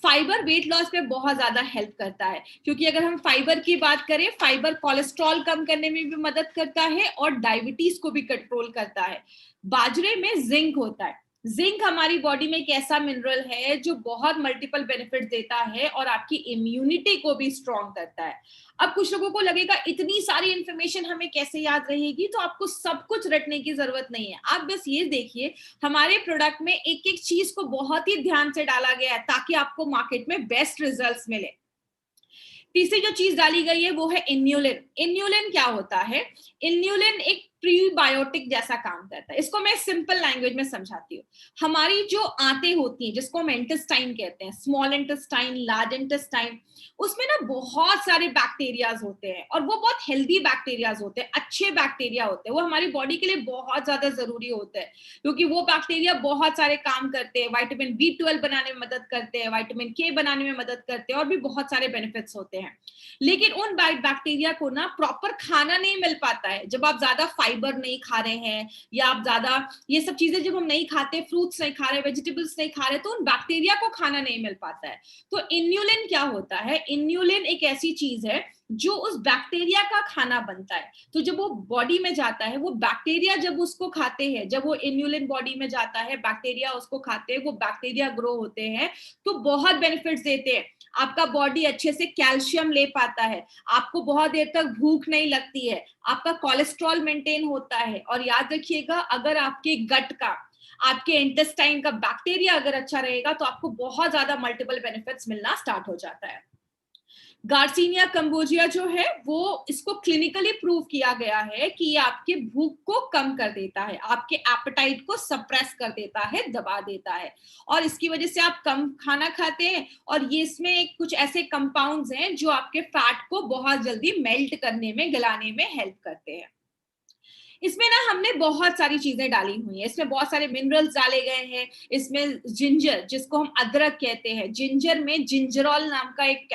फाइबर वेट लॉस में बहुत ज्यादा हेल्प करता है, क्योंकि अगर हम फाइबर की बात करें, फाइबर कोलेस्ट्रॉल कम करने में भी मदद करता है और डायबिटीज को भी कंट्रोल करता है। बाजरे में जिंक होता है। जिंक हमारी बॉडी में एक ऐसा मिनरल है जो बहुत मल्टीपल बेनिफिट देता है और आपकी इम्यूनिटी को भी स्ट्रॉन्ग करता है। अब कुछ लोगों को लगेगा इतनी सारी इंफॉर्मेशन हमें कैसे याद रहेगी, तो आपको सब कुछ रटने की जरूरत नहीं है। आप बस ये देखिए, हमारे प्रोडक्ट में एक एक चीज को बहुत ही ध्यान से डाला गया है ताकि आपको मार्केट में बेस्ट रिजल्ट्स मिले। तीसरी जो चीज डाली गई है वो है इन्यूलिन। इन्यूलिन क्या होता है? इन्यूलिन एक प्रीबायोटिक जैसा काम करता है। इसको मैं सिंपल लैंग्वेज में समझाती हूँ। हमारी जो आंतें होती हैं, जिसको हम इंटेस्टाइन कहते हैं, स्मॉल इंटेस्टाइन, लार्ज इंटेस्टाइन, उसमें ना बहुत सारे बैक्टीरियाज होते हैं, और वो बहुत हेल्दी बैक्टीरियाज होते हैं, अच्छे बैक्टीरिया होते हैं। वो हमारी बॉडी के लिए बहुत ज्यादा जरूरी होते हैं, क्योंकि वो बैक्टीरिया बहुत सारे काम करते हैं। विटामिन B12 बनाने में मदद करते हैं, विटामिन K बनाने में मदद करते हैं, और भी बहुत सारे बेनिफिट्स होते हैं। लेकिन उन बैक्टीरिया को ना प्रॉपर खाना नहीं मिल पाता है। जब आप ज्यादा फाइबर नहीं खा रहे हैं, या आप ज्यादा ये सब चीजें जब हम नहीं खाते, फ्रूट्स नहीं खा रहे, वेजिटेबल्स नहीं खा रहे, तो उन बैक्टीरिया को खाना नहीं मिल पाता है। तो इन्यूलिन क्या होता है? इन्यूलिन एक ऐसी चीज है जो उस बैक्टीरिया का खाना बनता है। तो जब वो बॉडी में जाता है, वो बैक्टीरिया जब उसको खाते हैं, जब वो इन्यूलिन बॉडी में जाता है, बैक्टीरिया उसको खाते हैं, वो बैक्टीरिया ग्रो होते हैं, तो बहुत बेनिफिट्स देते हैं। आपका बॉडी अच्छे से कैल्शियम ले पाता है, आपको बहुत देर तक भूख नहीं लगती है, आपका कोलेस्ट्रॉल मेंटेन होता है। और याद रखिएगा, अगर आपके गट का, आपके इंटेस्टाइन का बैक्टीरिया अगर अच्छा रहेगा तो आपको बहुत ज्यादा मल्टीपल बेनिफिट्स मिलना स्टार्ट हो जाता है। गार्सिनिया कंबोजिया जो है वो, इसको क्लिनिकली प्रूव किया गया है कि ये आपके भूख को कम कर देता है, आपके एपेटाइट को सप्रेस कर देता है, दबा देता है, और इसकी वजह से आप कम खाना खाते हैं। और ये इसमें कुछ ऐसे कंपाउंड्स हैं जो आपके फैट को बहुत जल्दी मेल्ट करने में, गलाने में हेल्प करते हैं। इसमें ना हमने बहुत सारी चीजें डाली हुई हैं, इसमें बहुत सारे मिनरल्स डाले गए हैं। इसमें जिंजर, जिसको हम अदरक कहते हैं, जिंजर में जिंजरॉल नाम का एक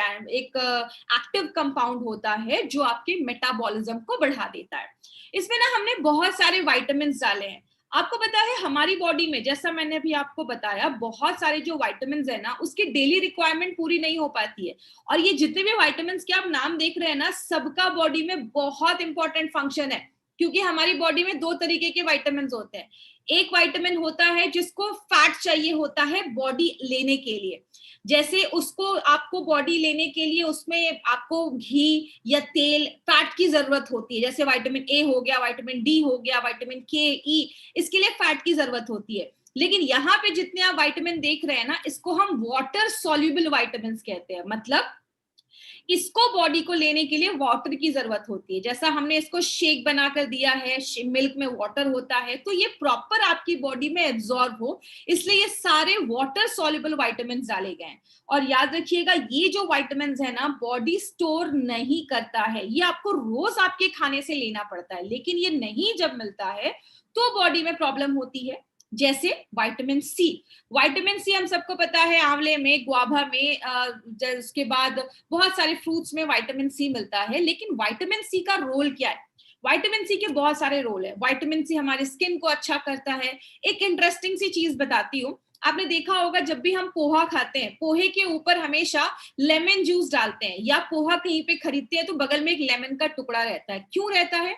एक्टिव कंपाउंड होता है जो आपके मेटाबॉलिज्म को बढ़ा देता है। इसमें ना हमने बहुत सारे विटामिन डाले हैं। आपको पता है हमारी बॉडी में, जैसा मैंने अभी आपको बताया, बहुत सारे जो विटामिन है ना, उसकी डेली रिक्वायरमेंट पूरी नहीं हो पाती है। और ये जितने भी विटामिन के आप नाम देख रहे हैं ना, सबका बॉडी में बहुत इंपॉर्टेंट फंक्शन है, क्योंकि हमारी बॉडी में दो तरीके के विटामिन होते हैं। एक विटामिन होता है जिसको फैट चाहिए होता है बॉडी लेने के लिए, जैसे उसको, आपको बॉडी लेने के लिए उसमें आपको घी या तेल, फैट की जरूरत होती है। जैसे विटामिन ए हो गया, विटामिन डी हो गया, विटामिन के, ई, इसके लिए फैट की जरूरत होती है। लेकिन यहाँ पे जितने आप विटामिन देख रहे हैं ना, इसको हम वाटर सॉल्युबल विटामिन कहते हैं। मतलब इसको बॉडी को लेने के लिए वाटर की जरूरत होती है। जैसा हमने इसको शेक बनाकर दिया है, मिल्क में वाटर होता है, तो ये प्रॉपर आपकी बॉडी में एब्जॉर्ब हो, इसलिए ये सारे वाटर सॉल्युबल विटामिन डाले गए हैं। और याद रखिएगा, ये जो विटामिन है ना, बॉडी स्टोर नहीं करता है, ये आपको रोज आपके खाने से लेना पड़ता है। लेकिन ये नहीं जब मिलता है तो बॉडी में प्रॉब्लम होती है। जैसे विटामिन सी हम सबको पता है, आंवले में, गुआभा में, उसके बाद बहुत सारे फ्रूट्स में विटामिन सी मिलता है। लेकिन विटामिन सी का रोल क्या है? विटामिन सी के बहुत सारे रोल है। विटामिन सी हमारे स्किन को अच्छा करता है। एक इंटरेस्टिंग सी चीज बताती हूँ, आपने देखा होगा जब भी हम पोहा खाते हैं, पोहे के ऊपर हमेशा लेमन जूस डालते हैं, या पोहा कहीं पे खरीदते हैं तो बगल में एक लेमन का टुकड़ा रहता है। क्यों रहता है?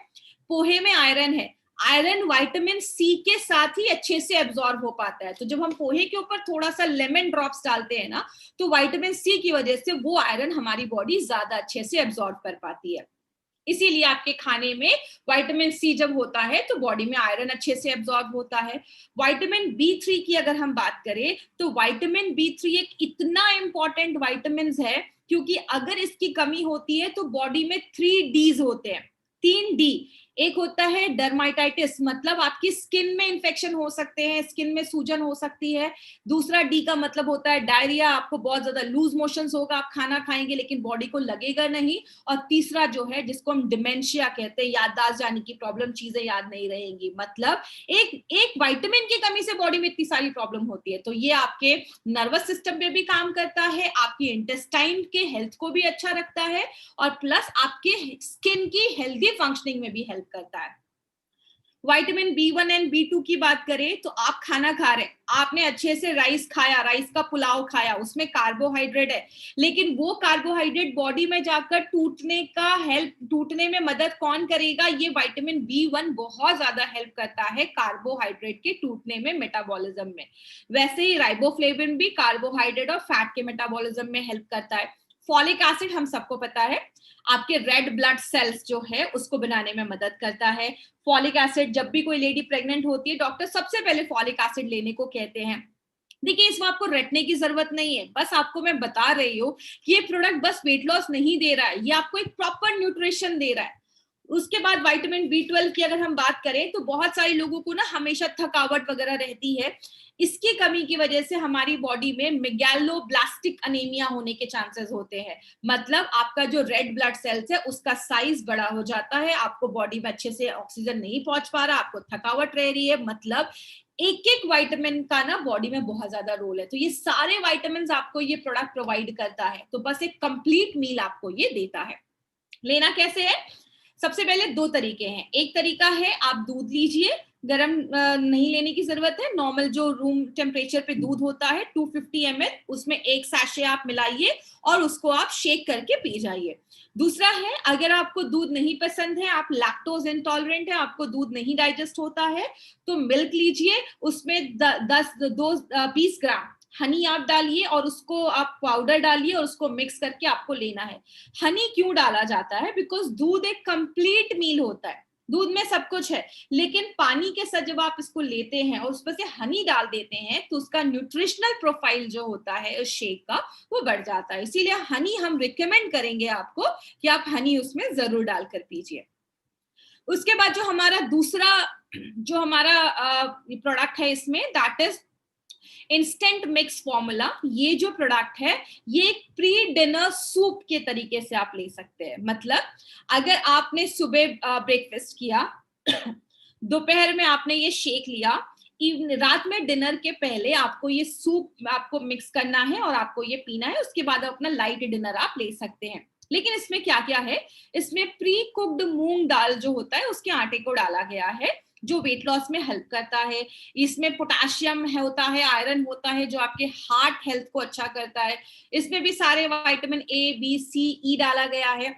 पोहे में आयरन है, आयरन विटामिन सी के साथ ही अच्छे से एब्जॉर्ब हो पाता है। तो जब हम पोहे के ऊपर थोड़ा सा लेमन ड्रॉप्स डालते हैं ना, तो विटामिन सी की वजह से वो आयरन हमारी बॉडी ज्यादा अच्छे से एब्जॉर्ब कर पाती है। इसीलिए आपके खाने में विटामिन सी जब होता है तो बॉडी में आयरन अच्छे से एब्जॉर्ब होता है। विटामिन बी3 की अगर हम बात करें, तो विटामिन बी3 एक इतना इंपॉर्टेंट विटामिन है, क्योंकि अगर इसकी कमी होती है तो बॉडी में 3 Ds होते हैं, 3 D। एक होता है डर्माटाइटिस, मतलब आपकी स्किन में इंफेक्शन हो सकते हैं, स्किन में सूजन हो सकती है। दूसरा डी का मतलब होता है डायरिया, आपको बहुत ज्यादा लूज मोशंस होगा, आप खाना खाएंगे लेकिन बॉडी को लगेगा नहीं। और तीसरा जो है, जिसको हम डिमेंशिया कहते हैं, याददाश्त जाने की प्रॉब्लम, चीजें याद नहीं रहेंगी। मतलब एक विटामिन की कमी से बॉडी में इतनी सारी प्रॉब्लम होती है। तो ये आपके नर्वस सिस्टम पे भी काम करता है, आपकी इंटेस्टाइन के हेल्थ को भी अच्छा रखता है, और प्लस आपके स्किन की हेल्दी फंक्शनिंग में भी हेल्प करता है। विटामिन बी1 एंड बी2 की बात करें, तो आप खाना खा रहे हैं, आपने अच्छे से राइस खाया, राइस का पुलाव खाया, उसमें कार्बोहाइड्रेट है, लेकिन वो कार्बोहाइड्रेट बॉडी में जाकर टूटने में मदद कौन करेगा? ये विटामिन बी1 बहुत ज्यादा हेल्प करता है कार्बोहाइड्रेट के टूटने में, मेटाबॉलिज्म में। वैसे ही राइबोफ्लेविन भी कार्बोहाइड्रेट और फैट के मेटाबॉलिज्म में हेल्प करता है। फॉलिक एसिड हम सबको पता है, आपके रेड ब्लड सेल्स जो है उसको बनाने में मदद करता है। फॉलिक एसिड, जब भी कोई लेडी प्रेग्नेंट होती है, डॉक्टर सबसे पहले फॉलिक एसिड लेने को कहते हैं। देखिए, इसमें आपको रटने की जरूरत नहीं है, बस आपको मैं बता रही हूँ कि ये प्रोडक्ट बस वेट लॉस नहीं दे रहा है, ये आपको एक प्रॉपर न्यूट्रिशन दे रहा है। उसके बाद विटामिन बी12 की अगर हम बात करें, तो बहुत सारे लोगों को ना हमेशा थकावट वगैरह रहती है। इसकी कमी की वजह से हमारी बॉडी में मेगैलोब्लास्टिक अनीमिया होने के चांसेस होते हैं। मतलब आपका जो रेड ब्लड सेल्स है उसका साइज बड़ा हो जाता है, आपको बॉडी में अच्छे से ऑक्सीजन नहीं पहुंच पा रहा, आपको थकावट रह रही है। मतलब एक एक विटामिन का ना बॉडी में बहुत ज्यादा रोल है। तो ये सारे विटामिन आपको ये प्रोडक्ट प्रोवाइड करता है। तो बस एक कंप्लीट मील आपको ये देता है। लेना कैसे है? सबसे पहले दो तरीके हैं। एक तरीका है आप दूध लीजिए, गरम नहीं लेने की जरूरत है। नॉर्मल जो रूम टेम्परेचर पे दूध होता है 250 ml, उसमें एक सैशे आप मिलाइए और उसको आप शेक करके पी जाइए। दूसरा है, अगर आपको दूध नहीं पसंद है, आप लैक्टोज इंटॉलरेंट है, आपको दूध नहीं डाइजेस्ट होता है, तो मिल्क लीजिए, उसमें 20 ग्राम हनी आप डालिए और उसको आप पाउडर डालिए और उसको मिक्स करके आपको लेना है। हनी क्यों डाला जाता है? बिकॉज दूध एक कंप्लीट मील होता है, दूध में सब कुछ है, लेकिन पानी के साथ जब आप इसको लेते हैं और उस पर से हनी डाल देते हैं तो उसका न्यूट्रिशनल प्रोफाइल जो होता है उस शेक का वो बढ़ जाता है। इसीलिए हनी हम रिकमेंड करेंगे आपको कि आप हनी उसमें जरूर डालकर पीजिए। उसके बाद जो हमारा दूसरा जो हमारा प्रोडक्ट है इसमें, that is instant mix formula. ये जो प्रोडक्ट है ये एक प्री डिनर सूप के तरीके से आप ले सकते हैं। मतलब अगर आपने सुबह ब्रेकफास्ट किया, दोपहर में आपने ये शेक लिया, रात में डिनर के पहले आपको ये सूप आपको मिक्स करना है और आपको ये पीना है, उसके बाद अपना लाइट डिनर आप ले सकते हैं। लेकिन इसमें क्या क्या है, इसमें प्री कुक्ड मूंग दाल जो होता है उसके आटे को डाला गया है, जो वेट लॉस में हेल्प करता है। इसमें पोटेशियम होता है, आयरन होता है, जो आपके हार्ट हेल्थ को अच्छा करता है। इसमें भी सारे विटामिन ए बी सी ई डाला गया है।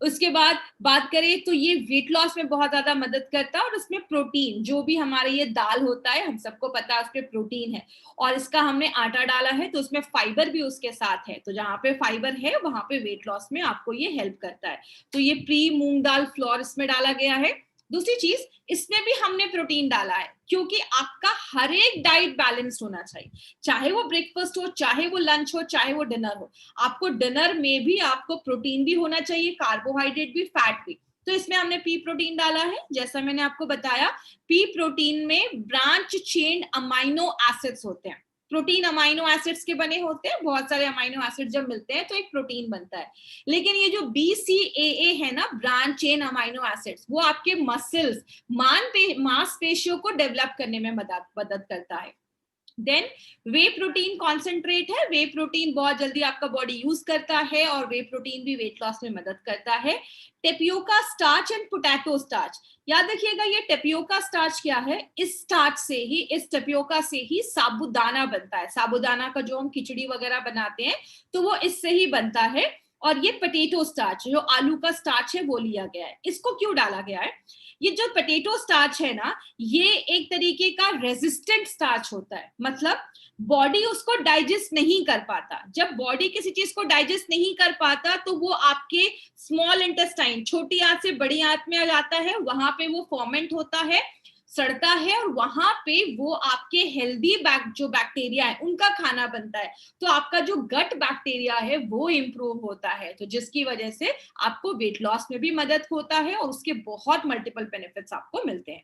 उसके बाद बात करें तो ये वेट लॉस में बहुत ज्यादा मदद करता है। और इसमें प्रोटीन, जो भी हमारे ये दाल होता है हम सबको पता है उसमें प्रोटीन है, और इसका हमने आटा डाला है तो उसमें फाइबर भी उसके साथ है, तो जहाँ पे फाइबर है वहां पे वेट लॉस में आपको ये हेल्प करता है। तो ये प्री मूंग दाल फ्लोर इसमें डाला गया है। दूसरी चीज, इसमें भी हमने प्रोटीन डाला है, क्योंकि आपका हर एक डाइट बैलेंस्ड होना चाहिए, चाहे वो ब्रेकफास्ट हो, चाहे वो लंच हो, चाहे वो डिनर हो। आपको डिनर में भी आपको प्रोटीन भी होना चाहिए, कार्बोहाइड्रेट भी, फैट भी। तो इसमें हमने पी प्रोटीन डाला है। जैसा मैंने आपको बताया, पी प्रोटीन में ब्रांच चेन अमाइनो एसिड्स होते हैं। प्रोटीन अमाइनो एसिड्स के बने होते हैं, बहुत सारे अमाइनो एसिड जब मिलते हैं तो एक प्रोटीन बनता है। लेकिन ये जो BCAA है ना, ब्रांच चेन अमाइनो एसिड्स, वो आपके मसल्स, मांसपेशियों को डेवलप करने में मदद करता है। देन वे प्रोटीन कॉन्सेंट्रेट है। वे प्रोटीन बहुत जल्दी आपका बॉडी यूज करता है और वे प्रोटीन भी वेट लॉस में मदद करता है। Tapioca starch and potato starch, याद रखिएगा ये टेपियोका स्टार्च क्या है, इस स्टार्च से ही, इस टेपियोका से ही साबूदाना बनता है। साबूदाना का जो हम खिचड़ी वगैरह बनाते हैं तो वो इससे ही बनता है। और ये पोटैटो स्टार्च, जो आलू का स्टार्च है, वो लिया गया है। इसको क्यों डाला गया है? ये जो पोटैटो स्टार्च है ना, ये एक तरीके का रेजिस्टेंट स्टार्च होता है। मतलब बॉडी उसको डाइजेस्ट नहीं कर पाता। जब बॉडी किसी चीज को डाइजेस्ट नहीं कर पाता तो वो आपके स्मॉल इंटेस्टाइन, छोटी आंत से बड़ी आंत में आ जाता है, वहां पे वो फॉर्मेंट होता है, सड़ता है, और वहां पे वो आपके हेल्दी जो बैक्टीरिया है उनका खाना बनता है। तो आपका जो गट बैक्टीरिया है वो इंप्रूव होता है, तो जिसकी वजह से आपको वेट लॉस में भी मदद होता है और उसके बहुत मल्टीपल बेनिफिट्स आपको मिलते हैं।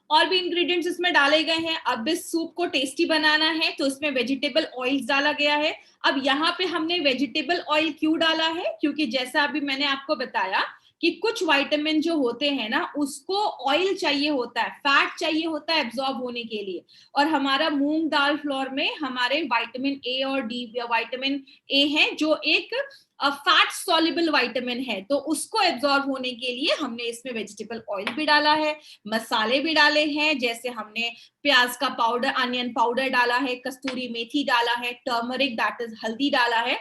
और भी इंग्रेडिएंट्स इसमें डाले गए हैं। अब इस सूप को टेस्टी बनाना है तो इसमें वेजिटेबल ऑयल्स डाला गया है। अब यहाँ पे हमने वेजिटेबल ऑयल क्यों डाला है? क्योंकि जैसा अभी मैंने आपको बताया कि कुछ विटामिन जो होते हैं ना, उसको ऑयल चाहिए होता है, फैट चाहिए होता है एब्जॉर्ब होने के लिए। और हमारा मूंग दाल फ्लोर में हमारे विटामिन ए और डी, विटामिन ए है जो एक फैट सॉल्युबल विटामिन है, तो उसको एब्जॉर्ब होने के लिए हमने इसमें वेजिटेबल ऑयल भी डाला है। मसाले भी डाले हैं, जैसे हमने प्याज का पाउडर, अनियन पाउडर डाला है, कस्तूरी मेथी डाला है, टर्मरिक दैट इज हल्दी डाला है।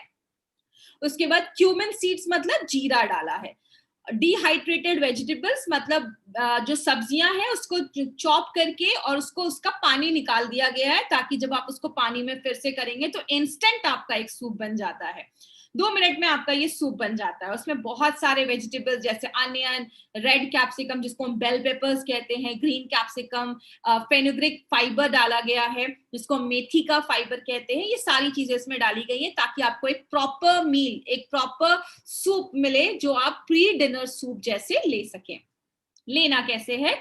उसके बाद क्यूमिन सीड्स मतलब जीरा डाला है। डिहाइड्रेटेड वेजिटेबल्स मतलब जो सब्जियां हैं उसको चॉप करके और उसको उसका पानी निकाल दिया गया है, ताकि जब आप उसको पानी में फिर से करेंगे तो इंस्टेंट आपका एक सूप बन जाता है। 2 मिनट में आपका ये सूप बन जाता है। उसमें बहुत सारे वेजिटेबल्स जैसे अनियन, रेड कैप्सिकम जिसको हम बेल पेपर्स कहते हैं, ग्रीन कैप्सिकम, फेनुग्रिक फाइबर डाला गया है जिसको मेथी का फाइबर कहते हैं। ये सारी चीजें इसमें डाली गई है ताकि आपको एक प्रॉपर मील, एक प्रॉपर सूप मिले जो आप प्री डिनर सूप जैसे ले सकें। लेना कैसे है?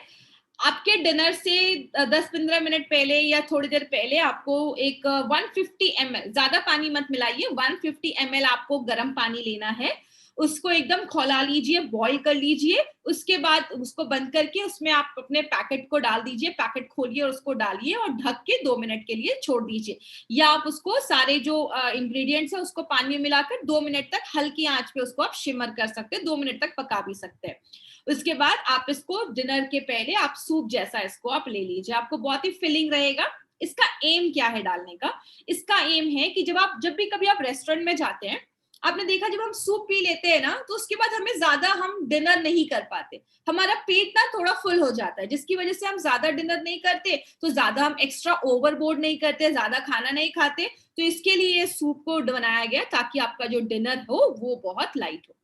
आपके डिनर से 10-15 मिनट पहले या थोड़ी देर पहले आपको एक 150 ml, ज्यादा पानी मत मिलाइए, 150 ml आपको गर्म पानी लेना है। उसको एकदम खौला लीजिए, बॉईल कर लीजिए। उसके बाद उसको बंद करके उसमें आप अपने पैकेट को डाल दीजिए, पैकेट खोलिए और उसको डालिए और ढक के 2 मिनट के लिए छोड़ दीजिए। या आप उसको सारे जो इंग्रेडिएंट्स है उसको पानी में मिलाकर 2 मिनट तक हल्की आंच पे उसको आप शिमर कर सकते हैं, 2 मिनट तक पका भी सकते हैं। उसके बाद आप इसको डिनर के पहले आप सूप जैसा इसको आप ले लीजिए, आपको बहुत ही फिलिंग रहेगा। इसका एम क्या है डालने का? इसका एम है कि जब भी कभी आप रेस्टोरेंट में जाते हैं, आपने देखा जब हम सूप पी लेते हैं ना, तो उसके बाद हमें ज्यादा हम डिनर नहीं कर पाते, हमारा पेट ना थोड़ा फुल हो जाता है, जिसकी वजह से हम ज्यादा डिनर नहीं करते, तो ज्यादा हम एक्स्ट्रा ओवरबोर्ड नहीं करते, ज्यादा खाना नहीं खाते। तो इसके लिए सूप को बनाया गया ताकि आपका जो डिनर हो वो बहुत लाइट हो।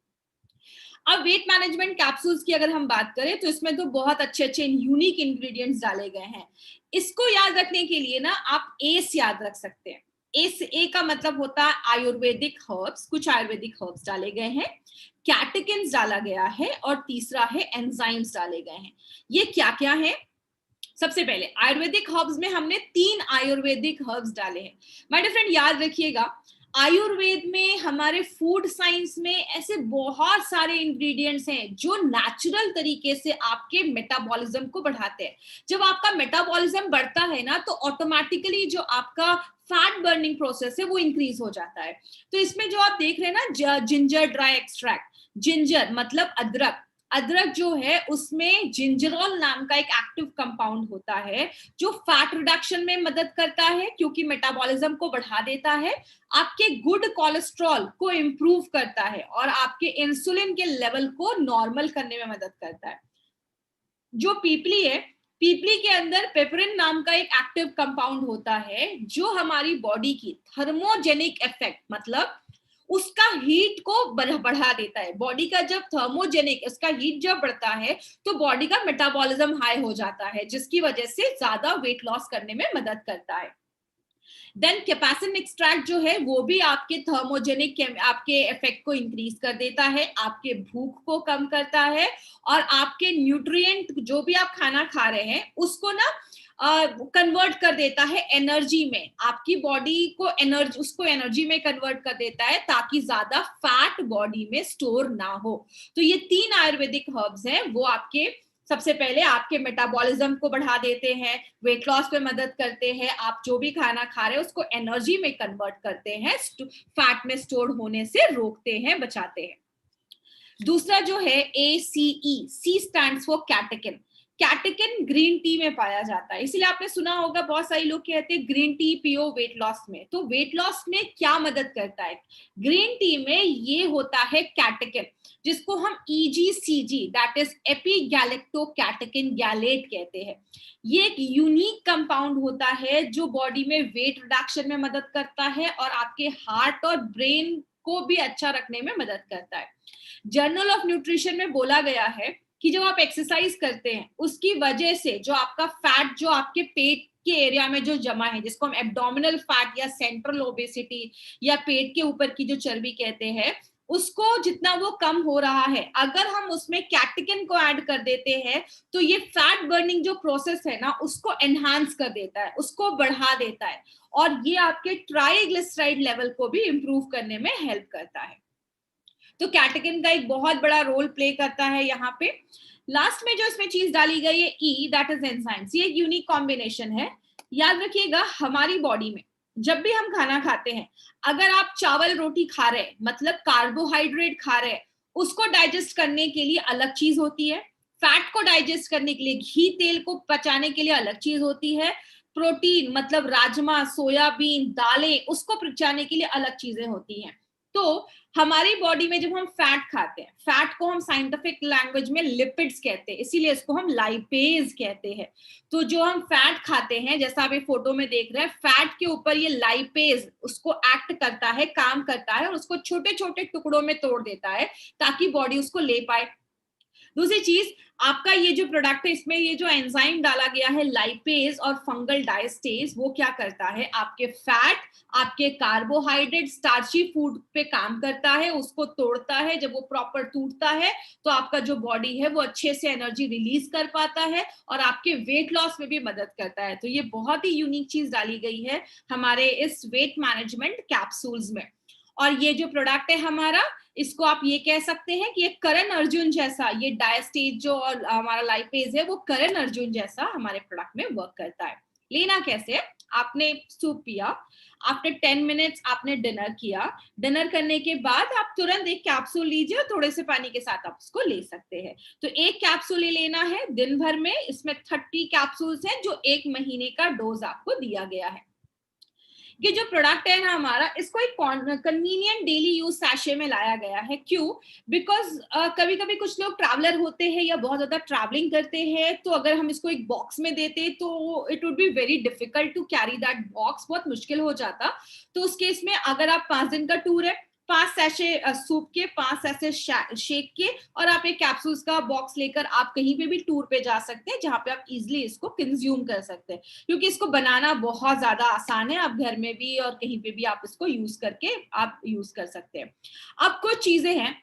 अब वेट मैनेजमेंट कैप्सूल्स की अगर हम बात करें तो इसमें तो बहुत अच्छे अच्छे यूनिक इंग्रेडिएंट्स डाले गए हैं। इसको याद रखने के लिए ना आप एस याद रख सकते हैं। एस, ए का मतलब होता है आयुर्वेदिक हर्ब्स, कुछ आयुर्वेदिक हर्ब्स डाले गए हैं, कैटेकिन्स डाला गया है, और तीसरा है एंजाइम्स डाले गए हैं। ये क्या क्या है? सबसे पहले आयुर्वेदिक हर्ब्स में हमने 3 आयुर्वेदिक हर्ब्स डाले हैं। माय डियर फ्रेंड, याद रखिएगा, आयुर्वेद में, हमारे फूड साइंस में ऐसे बहुत सारे इंग्रेडिएंट्स हैं जो नेचुरल तरीके से आपके मेटाबॉलिज्म को बढ़ाते हैं। जब आपका मेटाबॉलिज्म बढ़ता है ना, तो ऑटोमेटिकली जो आपका फैट बर्निंग प्रोसेस है वो इंक्रीज हो जाता है। तो इसमें जो आप देख रहे हैं ना, जिंजर ड्राई एक्सट्रैक्ट, जिंजर मतलब अदरक, अदरक जो है उसमें जिंजरॉल नाम का एक एक्टिव कंपाउंड होता है जो फैट रिडक्शन में मदद करता है, क्योंकि मेटाबॉलिज्म को बढ़ा देता है, आपके गुड कोलेस्ट्रॉल को इंप्रूव करता है, और आपके इंसुलिन के लेवल को नॉर्मल करने में मदद करता है। जो पीपली है, पीपली के अंदर पेपरिन नाम का एक एक्टिव कंपाउंड होता है जो हमारी बॉडी की थर्मोजेनिक इफेक्ट, मतलब उसका हीट को बढ़ा देता है। बॉडी का जब थर्मोजेनिक, इसका हीट जब बढ़ता है तो बॉडी का मेटाबॉलिज्म हाई हो जाता है, जिसकी वजह से ज्यादा वेट लॉस करने में मदद करता है। देन कैप्साइसिन एक्सट्रैक्ट जो है वो भी आपके थर्मोजेनिक, आपके इफेक्ट को इंक्रीज कर देता है, आपके भूख को कम करता है, और आपके न्यूट्रिएंट जो भी आप खाना खा रहे हैं उसको ना कन्वर्ट कर देता है एनर्जी में, आपकी बॉडी को एनर्जी, उसको एनर्जी में कन्वर्ट कर देता है ताकि ज्यादा फैट बॉडी में स्टोर ना हो। तो ये 3 आयुर्वेदिक हर्ब्स हैं, वो आपके सबसे पहले आपके मेटाबॉलिज्म को बढ़ा देते हैं, वेट लॉस में मदद करते हैं, आप जो भी खाना खा रहे हैं उसको एनर्जी में कन्वर्ट करते हैं, फैट में स्टोर होने से रोकते हैं, बचाते हैं। दूसरा जो है ACE, C stands for catechin. Catechin green tea में पाया जाता है, इसलिए आपने सुना होगा बहुत सारे लोग कहते हैं ग्रीन टी पियो वेट लॉस में। तो वेट लॉस में क्या मदद करता है? ग्रीन टी में ये होता है कैटेकिन, जिसको हम EGCG, दैट इज एपिगैलेक्टोकैटेकिन गैलेट कहते हैं। ये एक यूनिक कंपाउंड होता है जो बॉडी में वेट रिडक्शन में मदद करता है, और आपके हार्ट और ब्रेन को भी अच्छा रखने में मदद करता है। जर्नल ऑफ न्यूट्रिशन में बोला गया है कि जब आप एक्सरसाइज करते हैं उसकी वजह से जो आपका फैट जो आपके पेट के एरिया में जो जमा है, जिसको हम एब्डोमिनल फैट या सेंट्रल ओबेसिटी या पेट के ऊपर की जो चर्बी कहते हैं, उसको जितना वो कम हो रहा है, अगर हम उसमें कैटेकिन को ऐड कर देते हैं तो ये फैट बर्निंग जो प्रोसेस है ना उसको एनहांस कर देता है, उसको बढ़ा देता है, और ये आपके ट्राइग्लिसराइड लेवल को भी इंप्रूव करने में हेल्प करता है। तो कैटेकिन का एक बहुत बड़ा रोल प्ले करता है यहाँ पे। लास्ट में जो इसमें चीज डाली गई है E, दैट इज एंजाइम्स। ये एक यूनिक कॉम्बिनेशन है। याद रखिएगा, हमारी बॉडी में जब भी हम खाना खाते हैं, अगर आप चावल रोटी खा रहे हैं मतलब कार्बोहाइड्रेट खा रहे हैं, उसको डाइजेस्ट करने के लिए अलग चीज होती है, फैट को डाइजेस्ट करने के लिए, घी तेल को पचाने के लिए अलग चीज होती है, प्रोटीन मतलब राजमा, सोयाबीन, दालें, उसको पचाने के लिए अलग चीजें होती हैं। तो हमारी बॉडी में जब हम फैट खाते हैं, फैट को हम साइंटिफिक लैंग्वेज में लिपिड्स कहते हैं, इसीलिए इसको हम लाइपेज कहते हैं। तो जो हम फैट खाते हैं, जैसा आप ये फोटो में देख रहे हैं, फैट के ऊपर ये लाइपेज उसको एक्ट करता है, काम करता है, और उसको छोटे छोटे टुकड़ों में तोड़ देता है ताकि बॉडी उसको ले पाए। दूसरी चीज, आपका ये जो प्रोडक्ट है इसमें ये जो एंजाइम डाला गया है लाइपेज और फंगल डायस्टेज, वो क्या करता है, आपके फैट, आपके कार्बोहाइड्रेट, स्टार्ची फूड पे काम करता है, उसको तोड़ता है। जब वो प्रॉपर टूटता है तो आपका जो बॉडी है वो अच्छे से एनर्जी रिलीज कर पाता है और आपके वेट लॉस में भी मदद करता है। तो ये बहुत ही यूनिक चीज डाली गई है हमारे इस वेट मैनेजमेंट कैप्सूल्स में। और ये जो प्रोडक्ट है हमारा, इसको आप ये कह सकते हैं कि ये करण अर्जुन जैसा, ये डायस्टेज जो और हमारा लाइपेज है वो करण अर्जुन जैसा हमारे प्रोडक्ट में वर्क करता है। लेना कैसे है, आपने सूप पिया, आफ्टर 10 मिनट्स आपने डिनर किया, डिनर करने के बाद आप तुरंत एक कैप्सूल लीजिए और थोड़े से पानी के साथ आप उसको ले सकते हैं। तो एक कैप्सूल ही लेना है दिन भर में, इसमें 30 कैप्सूल्स हैं जो 1 महीने का डोज आपको दिया गया है। ये जो प्रोडक्ट है ना हमारा, इसको एक कन्वीनियंट डेली यूज सैशे में लाया गया है। क्यों? बिकॉज कभी कभी कुछ लोग ट्रैवलर होते हैं या बहुत ज्यादा ट्रैवलिंग करते हैं, तो अगर हम इसको एक बॉक्स में देते तो it would be very difficult to carry that box, बहुत मुश्किल हो जाता। तो उस केस में अगर आप 5 दिन का टूर है, 5 सैशे सूप के, 5 सैशे शेक के, और आप एक कैप्सूल्स का बॉक्स लेकर आप कहीं पे भी टूर पे जा सकते हैं, जहां पे आप इजिली इसको कंज्यूम कर सकते हैं। क्योंकि इसको बनाना बहुत ज्यादा आसान है, आप घर में भी और कहीं पे भी आप इसको यूज करके आप यूज कर सकते हैं। अब कुछ चीजें हैं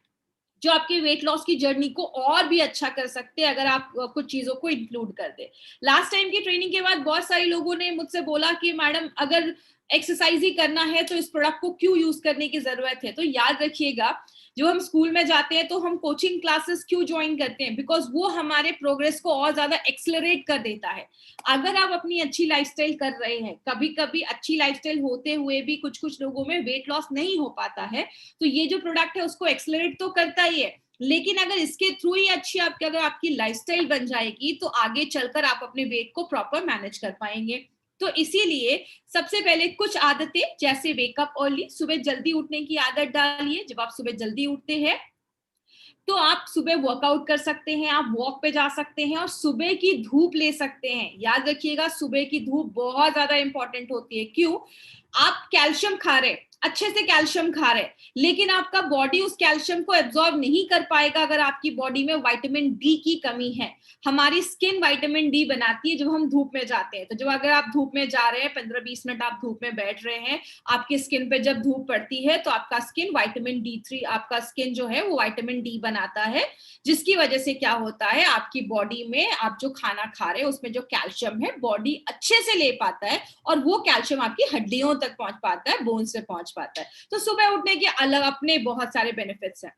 जो आपकी वेट लॉस की जर्नी को और भी अच्छा कर सकते हैं अगर आप कुछ चीजों को इंक्लूड कर दे। लास्ट टाइम की ट्रेनिंग के बाद बहुत सारे लोगों ने मुझसे बोला कि मैडम अगर एक्सरसाइज ही करना है तो इस प्रोडक्ट को क्यों यूज करने की जरूरत है? तो याद रखिएगा, जो हम स्कूल में जाते हैं तो हम कोचिंग क्लासेस क्यों ज्वाइन करते हैं? बिकॉज वो हमारे प्रोग्रेस को और ज्यादा एक्सेलरेट कर देता है। अगर आप अपनी अच्छी लाइफस्टाइल कर रहे हैं, कभी कभी अच्छी लाइफस्टाइल होते हुए भी कुछ कुछ लोगों में वेट लॉस नहीं हो पाता है, तो ये जो प्रोडक्ट है उसको एक्सेलरेट तो करता ही है। लेकिन अगर इसके थ्रू ही अच्छी आपकी अगर आपकी लाइफस्टाइल बन जाएगी तो आगे चलकर आप अपने वेट को प्रॉपर मैनेज कर पाएंगे। तो इसीलिए सबसे पहले कुछ आदतें, जैसे वेकअप अर्ली, सुबह जल्दी उठने की आदत डालिए। जब आप सुबह जल्दी उठते हैं तो आप सुबह वर्कआउट कर सकते हैं, आप वॉक पे जा सकते हैं और सुबह की धूप ले सकते हैं। याद रखिएगा, सुबह की धूप बहुत ज्यादा इंपॉर्टेंट होती है। क्यों? आप कैल्शियम खा रहे, अच्छे से कैल्शियम खा रहे, लेकिन आपका बॉडी उस कैल्शियम को एब्जॉर्ब नहीं कर पाएगा अगर आपकी बॉडी में विटामिन डी की कमी है। हमारी स्किन विटामिन डी बनाती है जब हम धूप में जाते हैं। तो जब अगर आप धूप में जा रहे हैं, 15-20 मिनट आप धूप में बैठ रहे हैं, आपकी स्किन पे जब धूप पड़ती है तो आपका स्किन विटामिन डी 3, आपका स्किन जो है वो विटामिन डी बनाता है, जिसकी वजह से क्या होता है, आपकी बॉडी में आप जो खाना खा रहे हैं उसमें जो कैल्शियम है बॉडी अच्छे से ले पाता है, और वो कैल्शियम आपकी हड्डियों तक पहुंच पाता है, बोन से पहुंच पाता है। तो सुबह उठने के अलग अपने बहुत सारे बेनिफिट्स हैं।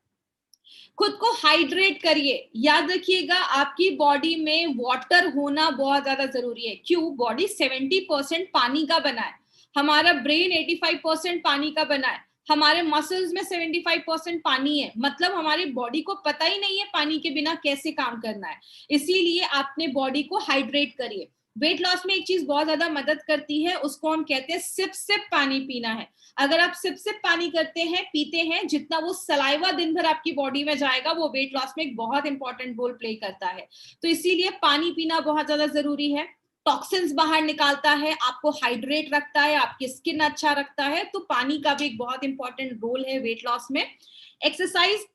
खुद को हाइड्रेट करिए। याद रखिएगा, आपकी बॉडी में वाटर होना बहुत ज्यादा जरूरी है। क्यों? बॉडी 70% पानी का बना है, हमारा ब्रेन 85% पानी का बना है, हमारे मसल्स में 75% पानी है। मतलब हमारी बॉडी को पता ही नहीं है पानी के बिना कैसे काम करना है। इसीलिए आपने बॉडी को हाइड्रेट करिए। वेट लॉस में एक चीज बहुत ज्यादा मदद करती है, उसको हम कहते हैं सिप सिप पानी पीना है। अगर आप सिप सिप पानी करते हैं, पीते हैं, जितना वो सलाइवा दिन भर आपकी बॉडी में जाएगा वो वेट लॉस में एक बहुत इंपॉर्टेंट रोल प्ले करता है। तो इसीलिए पानी पीना बहुत ज्यादा जरूरी है। टॉक्सिन्स बाहर निकालता है, आपको हाइड्रेट रखता है, आपकी स्किन अच्छा रखता है। तो पानी का भी एक बहुत इंपॉर्टेंट रोल है वेट लॉस में। एक्सरसाइज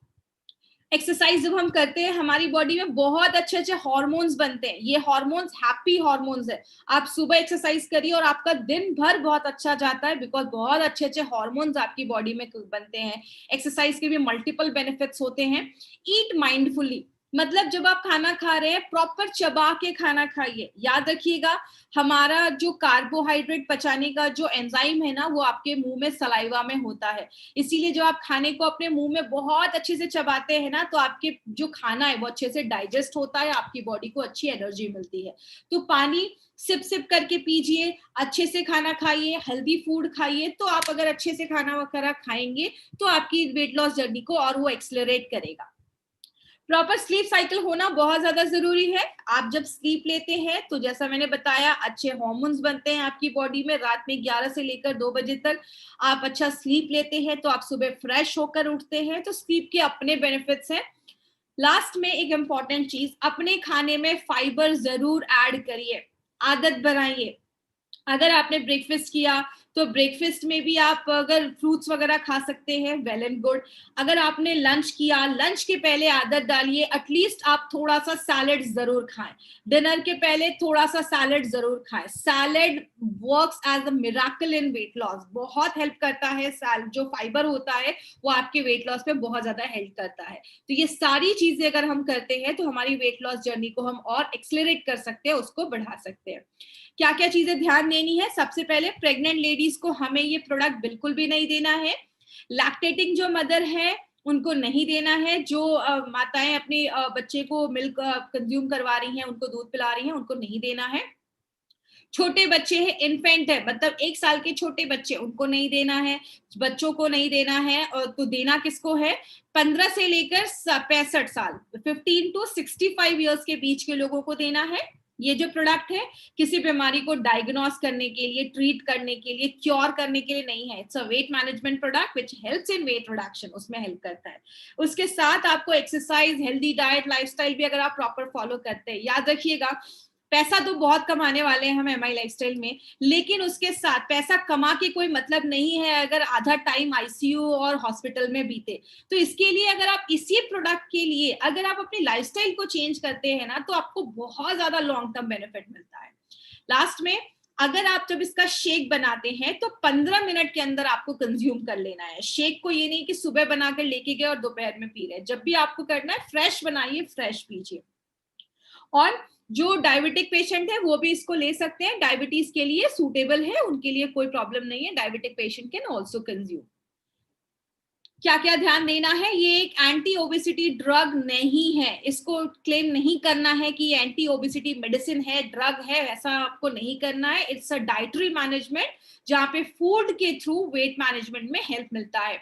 एक्सरसाइज जब हम करते हैं, हमारी बॉडी में बहुत अच्छे अच्छे हार्मोन्स बनते हैं। ये हार्मोन्स हैप्पी हार्मोन्स है। आप सुबह एक्सरसाइज करिए और आपका दिन भर बहुत अच्छा जाता है, बिकॉज बहुत अच्छे अच्छे हार्मोन्स आपकी बॉडी में बनते हैं। एक्सरसाइज के भी मल्टीपल बेनिफिट्स होते हैं। ईट माइंडफुली, मतलब जब आप खाना खा रहे हैं प्रॉपर चबा के खाना खाइए। याद रखिएगा, हमारा जो कार्बोहाइड्रेट पचाने का जो एंजाइम है ना, वो आपके मुंह में सलाइवा में होता है। इसीलिए जब आप खाने को अपने मुंह में बहुत अच्छे से चबाते हैं ना, तो आपके जो खाना है वो अच्छे से डाइजेस्ट होता है, आपकी बॉडी को अच्छी एनर्जी मिलती है। तो पानी सिप सिप करके पीजिए, अच्छे से खाना खाइए, हेल्दी फूड खाइए। तो आप अगर अच्छे से खाना वगैरह खाएंगे तो आपकी वेट लॉस जर्नी को और वो एक्सेलरेट करेगा। प्रॉपर स्लीप साइकिल होना बहुत ज्यादा जरूरी है। आप जब स्लीप लेते हैं तो जैसा मैंने बताया, अच्छे हार्मोन्स बनते हैं आपकी बॉडी में। रात में 11 से लेकर 2 बजे तक आप अच्छा स्लीप लेते हैं तो आप सुबह फ्रेश होकर उठते हैं। तो स्लीप के अपने बेनिफिट्स हैं। लास्ट में एक इंपॉर्टेंट चीज, अपने खाने में फाइबर जरूर ऐड करिए, आदत बनाइए। अगर आपने ब्रेकफास्ट किया तो ब्रेकफास्ट में भी आप अगर फ्रूट्स वगैरह खा सकते हैं, वेल एंड गुड। अगर आपने लंच किया, लंच के पहले आदत डालिए एटलीस्ट आप थोड़ा सा सैलेड जरूर खाएं। डिनर के पहले थोड़ा सा सैलेड जरूर खाएं। Salad works as a miracle in weight loss, बहुत हेल्प करता है। जो फाइबर होता है वो आपके वेट लॉस में बहुत ज्यादा हेल्प करता है। तो ये सारी चीजें अगर हम करते हैं तो हमारी वेट लॉस जर्नी को हम और एक्सेलरेट कर सकते हैं, उसको बढ़ा सकते हैं। क्या क्या चीजें ध्यान देनी है? सबसे पहले प्रेग्नेंट लेडीज को हमें ये प्रोडक्ट बिल्कुल भी नहीं देना है। लैक्टेटिंग जो मदर है उनको नहीं देना है। जो माताएं अपने बच्चे को मिल्क कंज्यूम करवा रही हैं, उनको दूध पिला रही हैं, उनको नहीं देना है। छोटे बच्चे हैं, इन्फेंट है, मतलब 1 साल के छोटे बच्चे, उनको नहीं देना है, बच्चों को नहीं देना है। और तो देना किसको है? 15 से लेकर 65 साल, 15 to 65 ईयर्स के बीच के लोगों को देना है। ये जो प्रोडक्ट है किसी बीमारी को डायग्नोस करने के लिए, ट्रीट करने के लिए, क्योर करने के लिए नहीं है। It's a weight management product which helps in weight reduction, उसमें हेल्प करता है। उसके साथ आपको एक्सरसाइज, हेल्दी डाइट, लाइफस्टाइल भी अगर आप प्रॉपर फॉलो करते हैं, याद रखिएगा पैसा तो बहुत कमाने वाले हैं हम एमआई लाइफस्टाइल में, लेकिन उसके साथ पैसा कमा के कोई मतलब नहीं है अगर आधा टाइम आईसीयू और हॉस्पिटल में बीते। तो इसके लिए अगर आप इसी प्रोडक्ट के लिए अगर आप अपनी लाइफस्टाइल को चेंज करते हैं ना, तो आपको बहुत ज्यादा लॉन्ग टर्म बेनिफिट मिलता है। लास्ट में, अगर आप जब इसका शेक बनाते हैं तो 15 मिनट के अंदर आपको कंज्यूम कर लेना है। शेक को ये नहीं कि सुबह बनाकर लेके गए और दोपहर में पी रहे, जब भी आपको करना है फ्रेश बनाइए, फ्रेश पीजिए। और जो डायबिटिक पेशेंट है वो भी इसको ले सकते हैं, डायबिटीज के लिए सूटेबल है, उनके लिए कोई प्रॉब्लम नहीं है, diabetic patient can also consume. क्या क्या ध्यान देना है, ये एक एंटी ओबेसिटी ड्रग नहीं है, इसको क्लेम नहीं करना है कि एंटी ओबेसिटी मेडिसिन है, ड्रग है, ऐसा आपको नहीं करना है। इट्स अ डाइटरी मैनेजमेंट जहाँ पे फूड के थ्रू वेट मैनेजमेंट में हेल्प मिलता है।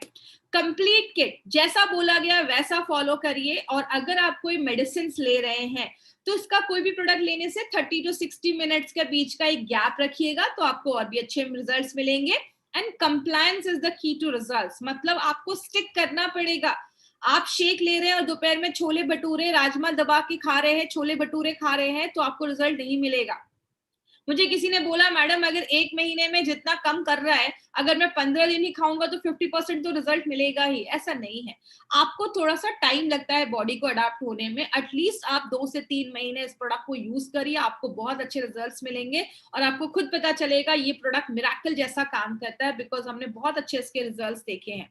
कंप्लीट किट, जैसा बोला गया वैसा फॉलो करिए। और अगर आप कोई मेडिसिन ले रहे हैं तो इसका कोई भी प्रोडक्ट लेने से 30 to 60 मिनट्स के बीच का एक गैप रखिएगा, तो आपको और भी अच्छे रिजल्ट्स मिलेंगे। And compliance is the key to results, मतलब आपको स्टिक करना पड़ेगा। आप शेक ले रहे हैं और दोपहर में छोले भटूरे, राजमा दबा के खा रहे हैं, छोले भटूरे खा रहे हैं, तो आपको रिजल्ट नहीं मिलेगा। मुझे किसी ने बोला मैडम अगर 1 महीने में जितना कम कर रहा है, अगर मैं 15 दिन ही खाऊंगा तो 50% तो रिजल्ट मिलेगा ही, ऐसा नहीं है। आपको थोड़ा सा टाइम लगता है बॉडी को अडाप्ट होने में। एटलीस्ट आप 2 से 3 महीने इस प्रोडक्ट को यूज करिए, आपको बहुत अच्छे रिजल्ट्स मिलेंगे और आपको खुद पता चलेगा ये प्रोडक्ट मिरेकल जैसा काम करता है, बिकॉज हमने बहुत अच्छे इसके रिजल्ट्स देखे हैं।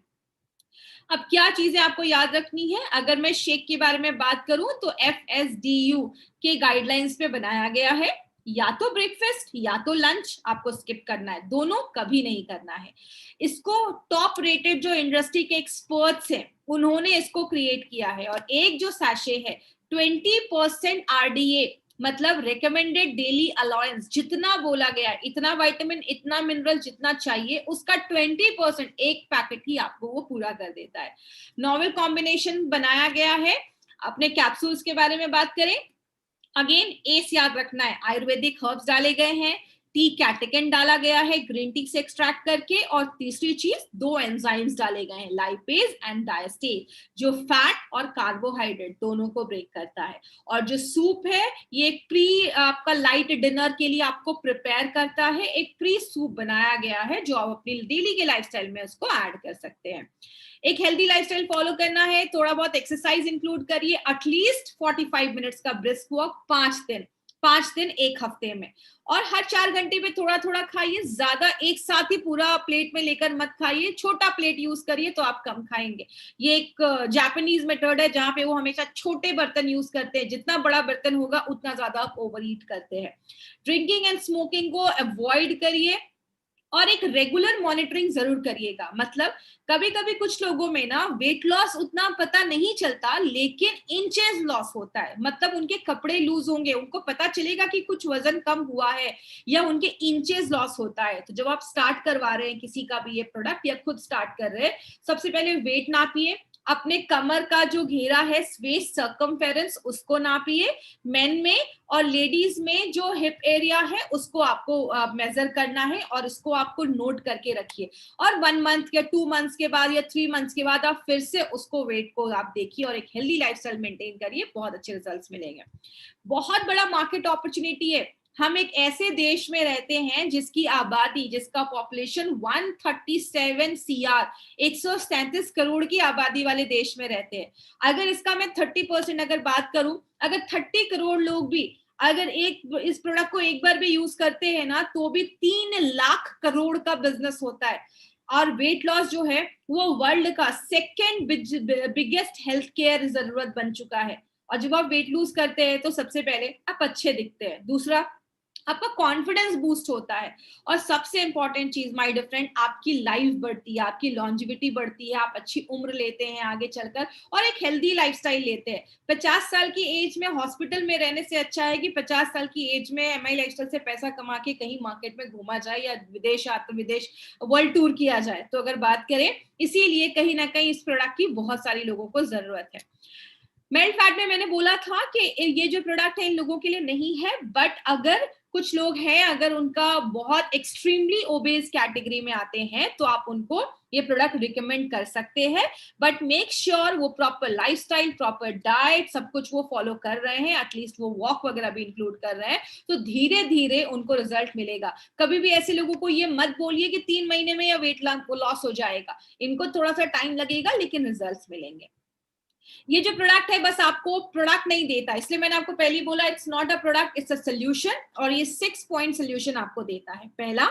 अब क्या चीजें आपको याद रखनी है, अगर मैं शेक के बारे में बात करूं तो FSDU के गाइडलाइंस पे बनाया गया है, या तो ब्रेकफास्ट या तो लंच आपको स्किप करना है, दोनों कभी नहीं करना है। इसको टॉप रेटेड जो इंडस्ट्री के एक्सपर्ट्स हैं उन्होंने इसको क्रिएट किया है। और एक जो सैशे है 20% RDA, मतलब रिकमेंडेड डेली अलाउंस, जितना बोला गया इतना विटामिन, इतना मिनरल जितना चाहिए, उसका 20% एक पैकेट ही आपको वो पूरा कर देता है। नॉवेल कॉम्बिनेशन बनाया गया है। अपने कैप्सूल्स के बारे में बात करें, अगेन एस याद रखना है, आयुर्वेदिक हर्ब्स डाले गए हैं, टी कैटेकिन डाला गया है ग्रीन टी से एक्सट्रैक्ट करके, और तीसरी चीज 2 एंजाइम्स डाले गए हैं, लाइपेज एंड डायस्टेज, जो फैट और कार्बोहाइड्रेट दोनों को ब्रेक करता है। और जो सूप है ये प्री आपका लाइट डिनर के लिए आपको प्रिपेयर करता है, एक प्री सूप बनाया गया है जो आप अपनी डेली के लाइफस्टाइल में उसको ऐड कर सकते हैं। एक हेल्दी लाइफस्टाइल फॉलो करना है, थोड़ा बहुत एक्सरसाइज इंक्लूड करिए, एटलीस्ट 45 मिनट्स का ब्रिस्क वॉक 5 दिन एक हफ्ते में, और हर 4 घंटे में थोड़ा थोड़ा खाइए, ज्यादा एक साथ ही पूरा प्लेट में लेकर मत खाइए, छोटा प्लेट यूज करिए तो आप कम खाएंगे। ये एक जापानीज मेथड है जहां पे वो हमेशा छोटे बर्तन यूज करते हैं, जितना बड़ा बर्तन होगा उतना ज्यादा आप ओवर ईट करते हैं। ड्रिंकिंग एंड स्मोकिंग को अवॉइड करिए और एक रेगुलर मॉनिटरिंग जरूर करिएगा। मतलब कभी कभी कुछ लोगों में ना वेट लॉस उतना पता नहीं चलता, लेकिन इंचेस लॉस होता है, मतलब उनके कपड़े लूज होंगे, उनको पता चलेगा कि कुछ वजन कम हुआ है, या उनके इंचेस लॉस होता है। तो जब आप स्टार्ट करवा रहे हैं किसी का भी ये प्रोडक्ट या खुद स्टार्ट कर रहे हैं, सबसे पहले वेट नापिए, अपने कमर का जो घेरा है वेस्ट सर्कमफेरेंस उसको नापिए, मेन में, और लेडीज में जो हिप एरिया है उसको आपको मेजर करना है और इसको आपको नोट करके रखिए। और 1 मंथ या 2 मंथ्स के बाद या 3 मंथ्स के बाद आप फिर से उसको वेट को आप देखिए और एक हेल्दी लाइफस्टाइल मेंटेन करिए, बहुत अच्छे रिजल्ट्स मिलेंगे। बहुत बड़ा मार्केट अपॉर्चुनिटी है। हम एक ऐसे देश में रहते हैं जिसकी आबादी, जिसका पॉपुलेशन 137 CR, 137 करोड़ की आबादी वाले देश में रहते हैं। अगर इसका मैं 30% अगर बात करूं, अगर 30 करोड़ लोग भी अगर इस प्रोडक्ट को एक बार भी यूज करते हैं ना, तो भी 3 लाख करोड़ का बिजनेस होता है। और वेट लॉस जो है वो वर्ल्ड का सेकेंड बिगेस्ट हेल्थ केयर जरूरत बन चुका है। और जब आप वेट लूज करते हैं तो सबसे पहले आप अच्छे दिखते हैं, दूसरा आपका कॉन्फिडेंस बूस्ट होता है, और सबसे इंपॉर्टेंट चीज माय डियर फ्रेंड, आपकी लाइफ बढ़ती है, आपकी लॉन्जिविटी बढ़ती है, आप अच्छी उम्र लेते हैं आगे चलकर, और एक हेल्दी लाइफस्टाइल लेते हैं। 50 साल की एज में हॉस्पिटल में रहने से अच्छा है कि 50 साल की एज में एमआई लाइफस्टाइल से पैसा कमा के कहीं मार्केट में घूमा जाए या विदेश आत्म विदेश वर्ल्ड टूर किया जाए। तो अगर बात करें, इसीलिए कहीं ना कहीं इस प्रोडक्ट की बहुत सारी लोगों को जरूरत है। मेल्ट फैट में मैंने बोला था कि ये जो प्रोडक्ट है इन लोगों के लिए नहीं है, बट अगर कुछ लोग हैं, अगर उनका बहुत एक्सट्रीमली ओबेस कैटेगरी में आते हैं, तो आप उनको ये प्रोडक्ट रिकमेंड कर सकते हैं। बट मेक श्योर वो प्रॉपर लाइफस्टाइल, प्रॉपर डाइट, सब कुछ वो फॉलो कर रहे हैं, एटलीस्ट वो वॉक वगैरह भी इंक्लूड कर रहे हैं, तो धीरे धीरे उनको रिजल्ट मिलेगा। कभी भी ऐसे लोगों को ये मत बोलिए कि 3 महीने में या वेट लॉस हो जाएगा, इनको थोड़ा सा टाइम लगेगा लेकिन रिजल्ट मिलेंगे। ये जो प्रोडक्ट है बस आपको प्रोडक्ट नहीं देता, इसलिए मैंने आपको पहले ही बोला it's not a product, it's a solution. और ये 6 पॉइंट सोल्यूशन आपको देता है। पहला,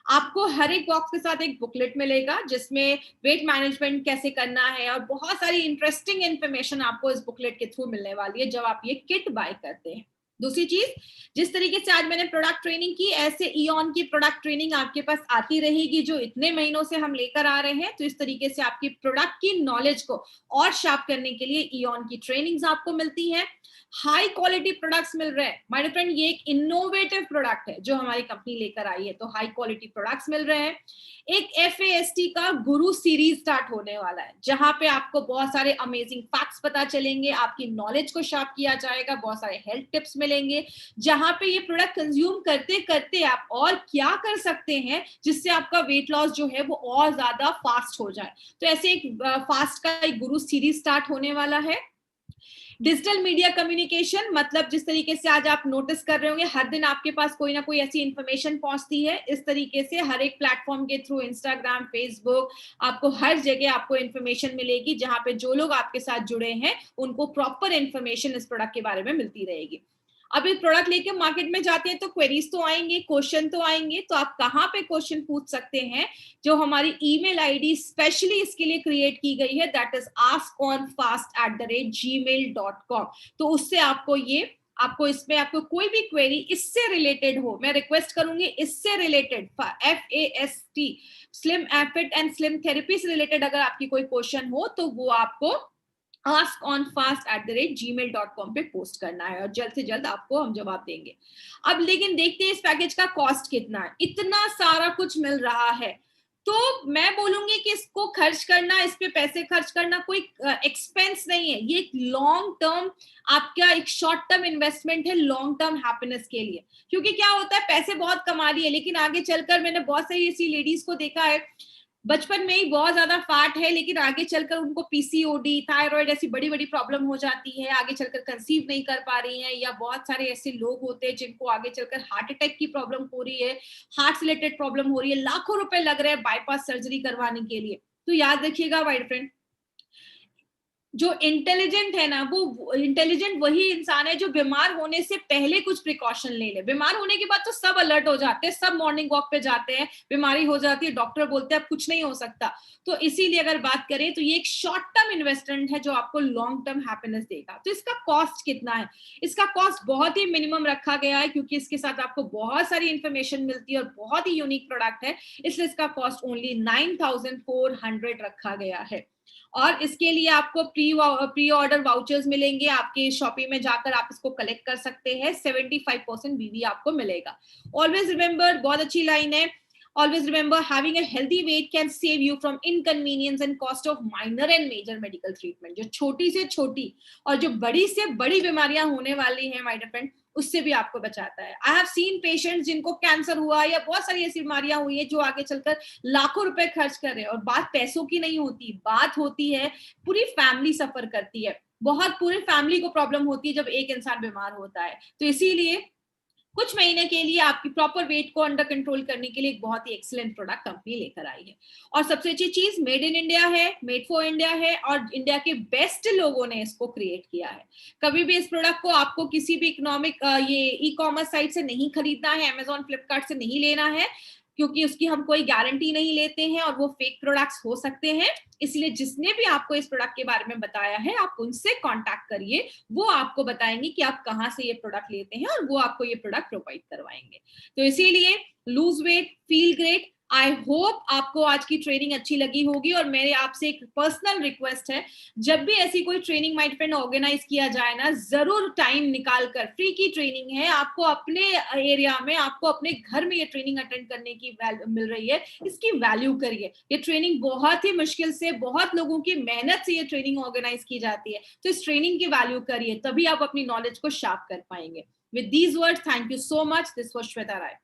आपको हर एक बॉक्स के साथ एक बुकलेट मिलेगा जिसमें वेट मैनेजमेंट कैसे करना है और बहुत सारी इंटरेस्टिंग इंफॉर्मेशन आपको इस बुकलेट के थ्रू मिलने वाली है जब आप ये किट बाय करते हैं। दूसरी चीज, जिस तरीके से आज मैंने प्रोडक्ट ट्रेनिंग की, ऐसे इॉन की प्रोडक्ट ट्रेनिंग आपके पास आती रहेगी जो इतने महीनों से हम लेकर आ रहे हैं। तो इस तरीके से आपकी प्रोडक्ट की नॉलेज को और शार्प करने के लिए इॉन की ट्रेनिंग्स आपको मिलती हैं। हाई क्वालिटी प्रोडक्ट्स मिल रहे हैं माय फ्रेंड, ये एक इनोवेटिव प्रोडक्ट है जो हमारी कंपनी लेकर आई है, तो हाई क्वालिटी प्रोडक्ट्स मिल रहे हैं। एक FAST का गुरु सीरीज स्टार्ट होने वाला है जहां पे आपको बहुत सारे अमेजिंग फैक्ट्स पता चलेंगे, आपकी नॉलेज को शार्प किया जाएगा, बहुत सारे हेल्थ टिप्स मिलेंगे, जहां पे ये प्रोडक्ट कंज्यूम करते करते आप और क्या कर सकते हैं जिससे आपका वेट लॉस जो है वो और ज्यादा फास्ट हो जाए। तो ऐसे एक फास्ट का एक गुरु सीरीज स्टार्ट होने वाला है। डिजिटल मीडिया कम्युनिकेशन, मतलब जिस तरीके से आज आप नोटिस कर रहे होंगे हर दिन आपके पास कोई ना कोई ऐसी इंफॉर्मेशन पहुंचती है, इस तरीके से हर एक प्लेटफॉर्म के थ्रू, इंस्टाग्राम, फेसबुक, आपको हर जगह आपको इंफॉर्मेशन मिलेगी जहां पे जो लोग आपके साथ जुड़े हैं उनको प्रॉपर इंफॉर्मेशन इस प्रोडक्ट के बारे में मिलती रहेगी। अब ये प्रोडक्ट लेके मार्केट में जाते हैं तो क्वेरीज तो आएंगे, क्वेश्चन तो आएंगे, तो आप कहाँ पे क्वेश्चन पूछ सकते हैं, जो हमारी ईमेल आईडी स्पेशली इसके लिए क्रिएट की गई है, दैट इज askonfast@gmail.com। तो उससे आपको इसमें आपको कोई भी क्वेरी इससे रिलेटेड हो, मैं रिक्वेस्ट करूंगी इससे related FAST slim एफिट and slim therapy से रिलेटेड अगर आपकी कोई क्वेश्चन हो तो वो आपको askonfast@gmail.com पे पोस्ट करना है और जल्द से जल्द आपको हम जवाब देंगे। अब लेकिन देखते हैं इस पैकेज का कॉस्ट कितना है। इतना सारा कुछ मिल रहा है तो मैं बोलूंगी कि इसको खर्च करना, इस पे पैसे खर्च करना कोई एक्सपेंस नहीं है, ये एक लॉन्ग टर्म आपका एक शॉर्ट टर्म इन्वेस्टमेंट है लॉन्ग टर्म हैप्पीनेस के लिए। क्योंकि क्या होता है, पैसे बहुत कमा लिए लेकिन आगे चलकर मैंने बहुत सारी ऐसी लेडीज को देखा है बचपन में ही बहुत ज्यादा फैट है लेकिन आगे चलकर उनको PCOD, थायराइड ऐसी बड़ी बड़ी प्रॉब्लम हो जाती है, आगे चलकर कंसीव नहीं कर पा रही हैं, या बहुत सारे ऐसे लोग होते हैं जिनको आगे चलकर हार्ट अटैक की प्रॉब्लम हो रही है, हार्ट से रिलेटेड प्रॉब्लम हो रही है, लाखों रुपए लग रहे हैं बाईपास सर्जरी करवाने के लिए। तो याद रखिएगा माय फ्रेंड, जो इंटेलिजेंट है ना, वो इंटेलिजेंट वही इंसान है जो बीमार होने से पहले कुछ प्रिकॉशन ले ले। बीमार होने के बाद तो सब अलर्ट हो जाते हैं, सब मॉर्निंग वॉक पे जाते हैं, बीमारी हो जाती है, डॉक्टर बोलते हैं अब कुछ नहीं हो सकता। तो इसीलिए अगर बात करें तो ये एक शॉर्ट टर्म इन्वेस्टमेंट है जो आपको लॉन्ग टर्म हैप्पीनेस देगा। तो इसका कॉस्ट कितना है? इसका कॉस्ट बहुत ही मिनिमम रखा गया है क्योंकि इसके साथ आपको बहुत सारी इंफॉर्मेशन मिलती है और बहुत ही यूनिक प्रोडक्ट है, इसलिए इसका कॉस्ट ओनली 9400 रखा गया है। और इसके लिए आपको प्री ऑर्डर वाउचर्स मिलेंगे, आपके शॉपिंग में जाकर आप इसको कलेक्ट कर सकते हैं, 75% BV आपको मिलेगा। ऑलवेज रिमेंबर, बहुत अच्छी लाइन है, always remember having a healthy weight can save you from inconvenience and cost of minor and major medical treatment। जो छोटी से छोटी और जो बड़ी से बड़ी बीमारियां होने वाली हैं माय डियर फ्रेंड, उससे भी आपको बचाता है। आई हैव सीन पेशेंट्स जिनको कैंसर हुआ या बहुत सारी ऐसी बीमारियां हुई है जो आगे चलकर लाखों रुपए खर्च कर रहे हैं, और बात पैसों की नहीं होती, बात होती है पूरी फैमिली सफर करती है, बहुत पूरी फैमिली को प्रॉब्लम होती है जब एक इंसान बीमार होता है। तो इसीलिए कुछ महीने के लिए आपकी प्रॉपर वेट को अंडर कंट्रोल करने के लिए एक बहुत ही एक्सीलेंट प्रोडक्ट कंपनी लेकर आई है। और सबसे अच्छी चीज, मेड इन इंडिया है, मेड फॉर इंडिया है, और इंडिया के बेस्ट लोगों ने इसको क्रिएट किया है। कभी भी इस प्रोडक्ट को आपको किसी भी इकोनॉमिक ये ई कॉमर्स साइट से नहीं खरीदना है, अमेजॉन फ्लिपकार्ट से नहीं लेना है, क्योंकि उसकी हम कोई गारंटी नहीं लेते हैं और वो फेक प्रोडक्ट्स हो सकते हैं। इसलिए जिसने भी आपको इस प्रोडक्ट के बारे में बताया है, आप उनसे कांटेक्ट करिए, वो आपको बताएंगे कि आप कहाँ से ये प्रोडक्ट लेते हैं और वो आपको ये प्रोडक्ट प्रोवाइड करवाएंगे। तो इसीलिए lose weight, feel great. I hope आपको आज की ट्रेनिंग अच्छी लगी होगी, और मेरे आपसे एक पर्सनल रिक्वेस्ट है, जब भी ऐसी कोई ट्रेनिंग माय फ्रेंड ऑर्गेनाइज किया जाए ना, जरूर टाइम निकाल कर, फ्री की ट्रेनिंग है, आपको अपने एरिया में, आपको अपने घर में ये ट्रेनिंग अटेंड करने की मिल रही है, इसकी वैल्यू करिए। ये ट्रेनिंग बहुत ही मुश्किल से, बहुत लोगों की मेहनत से ये ट्रेनिंग ऑर्गेनाइज की जाती है, तो इस ट्रेनिंग की वैल्यू करिए, तभी आप अपनी नॉलेज को शार्प कर पाएंगे। With these words, thank you so much. This was Shweta Rai.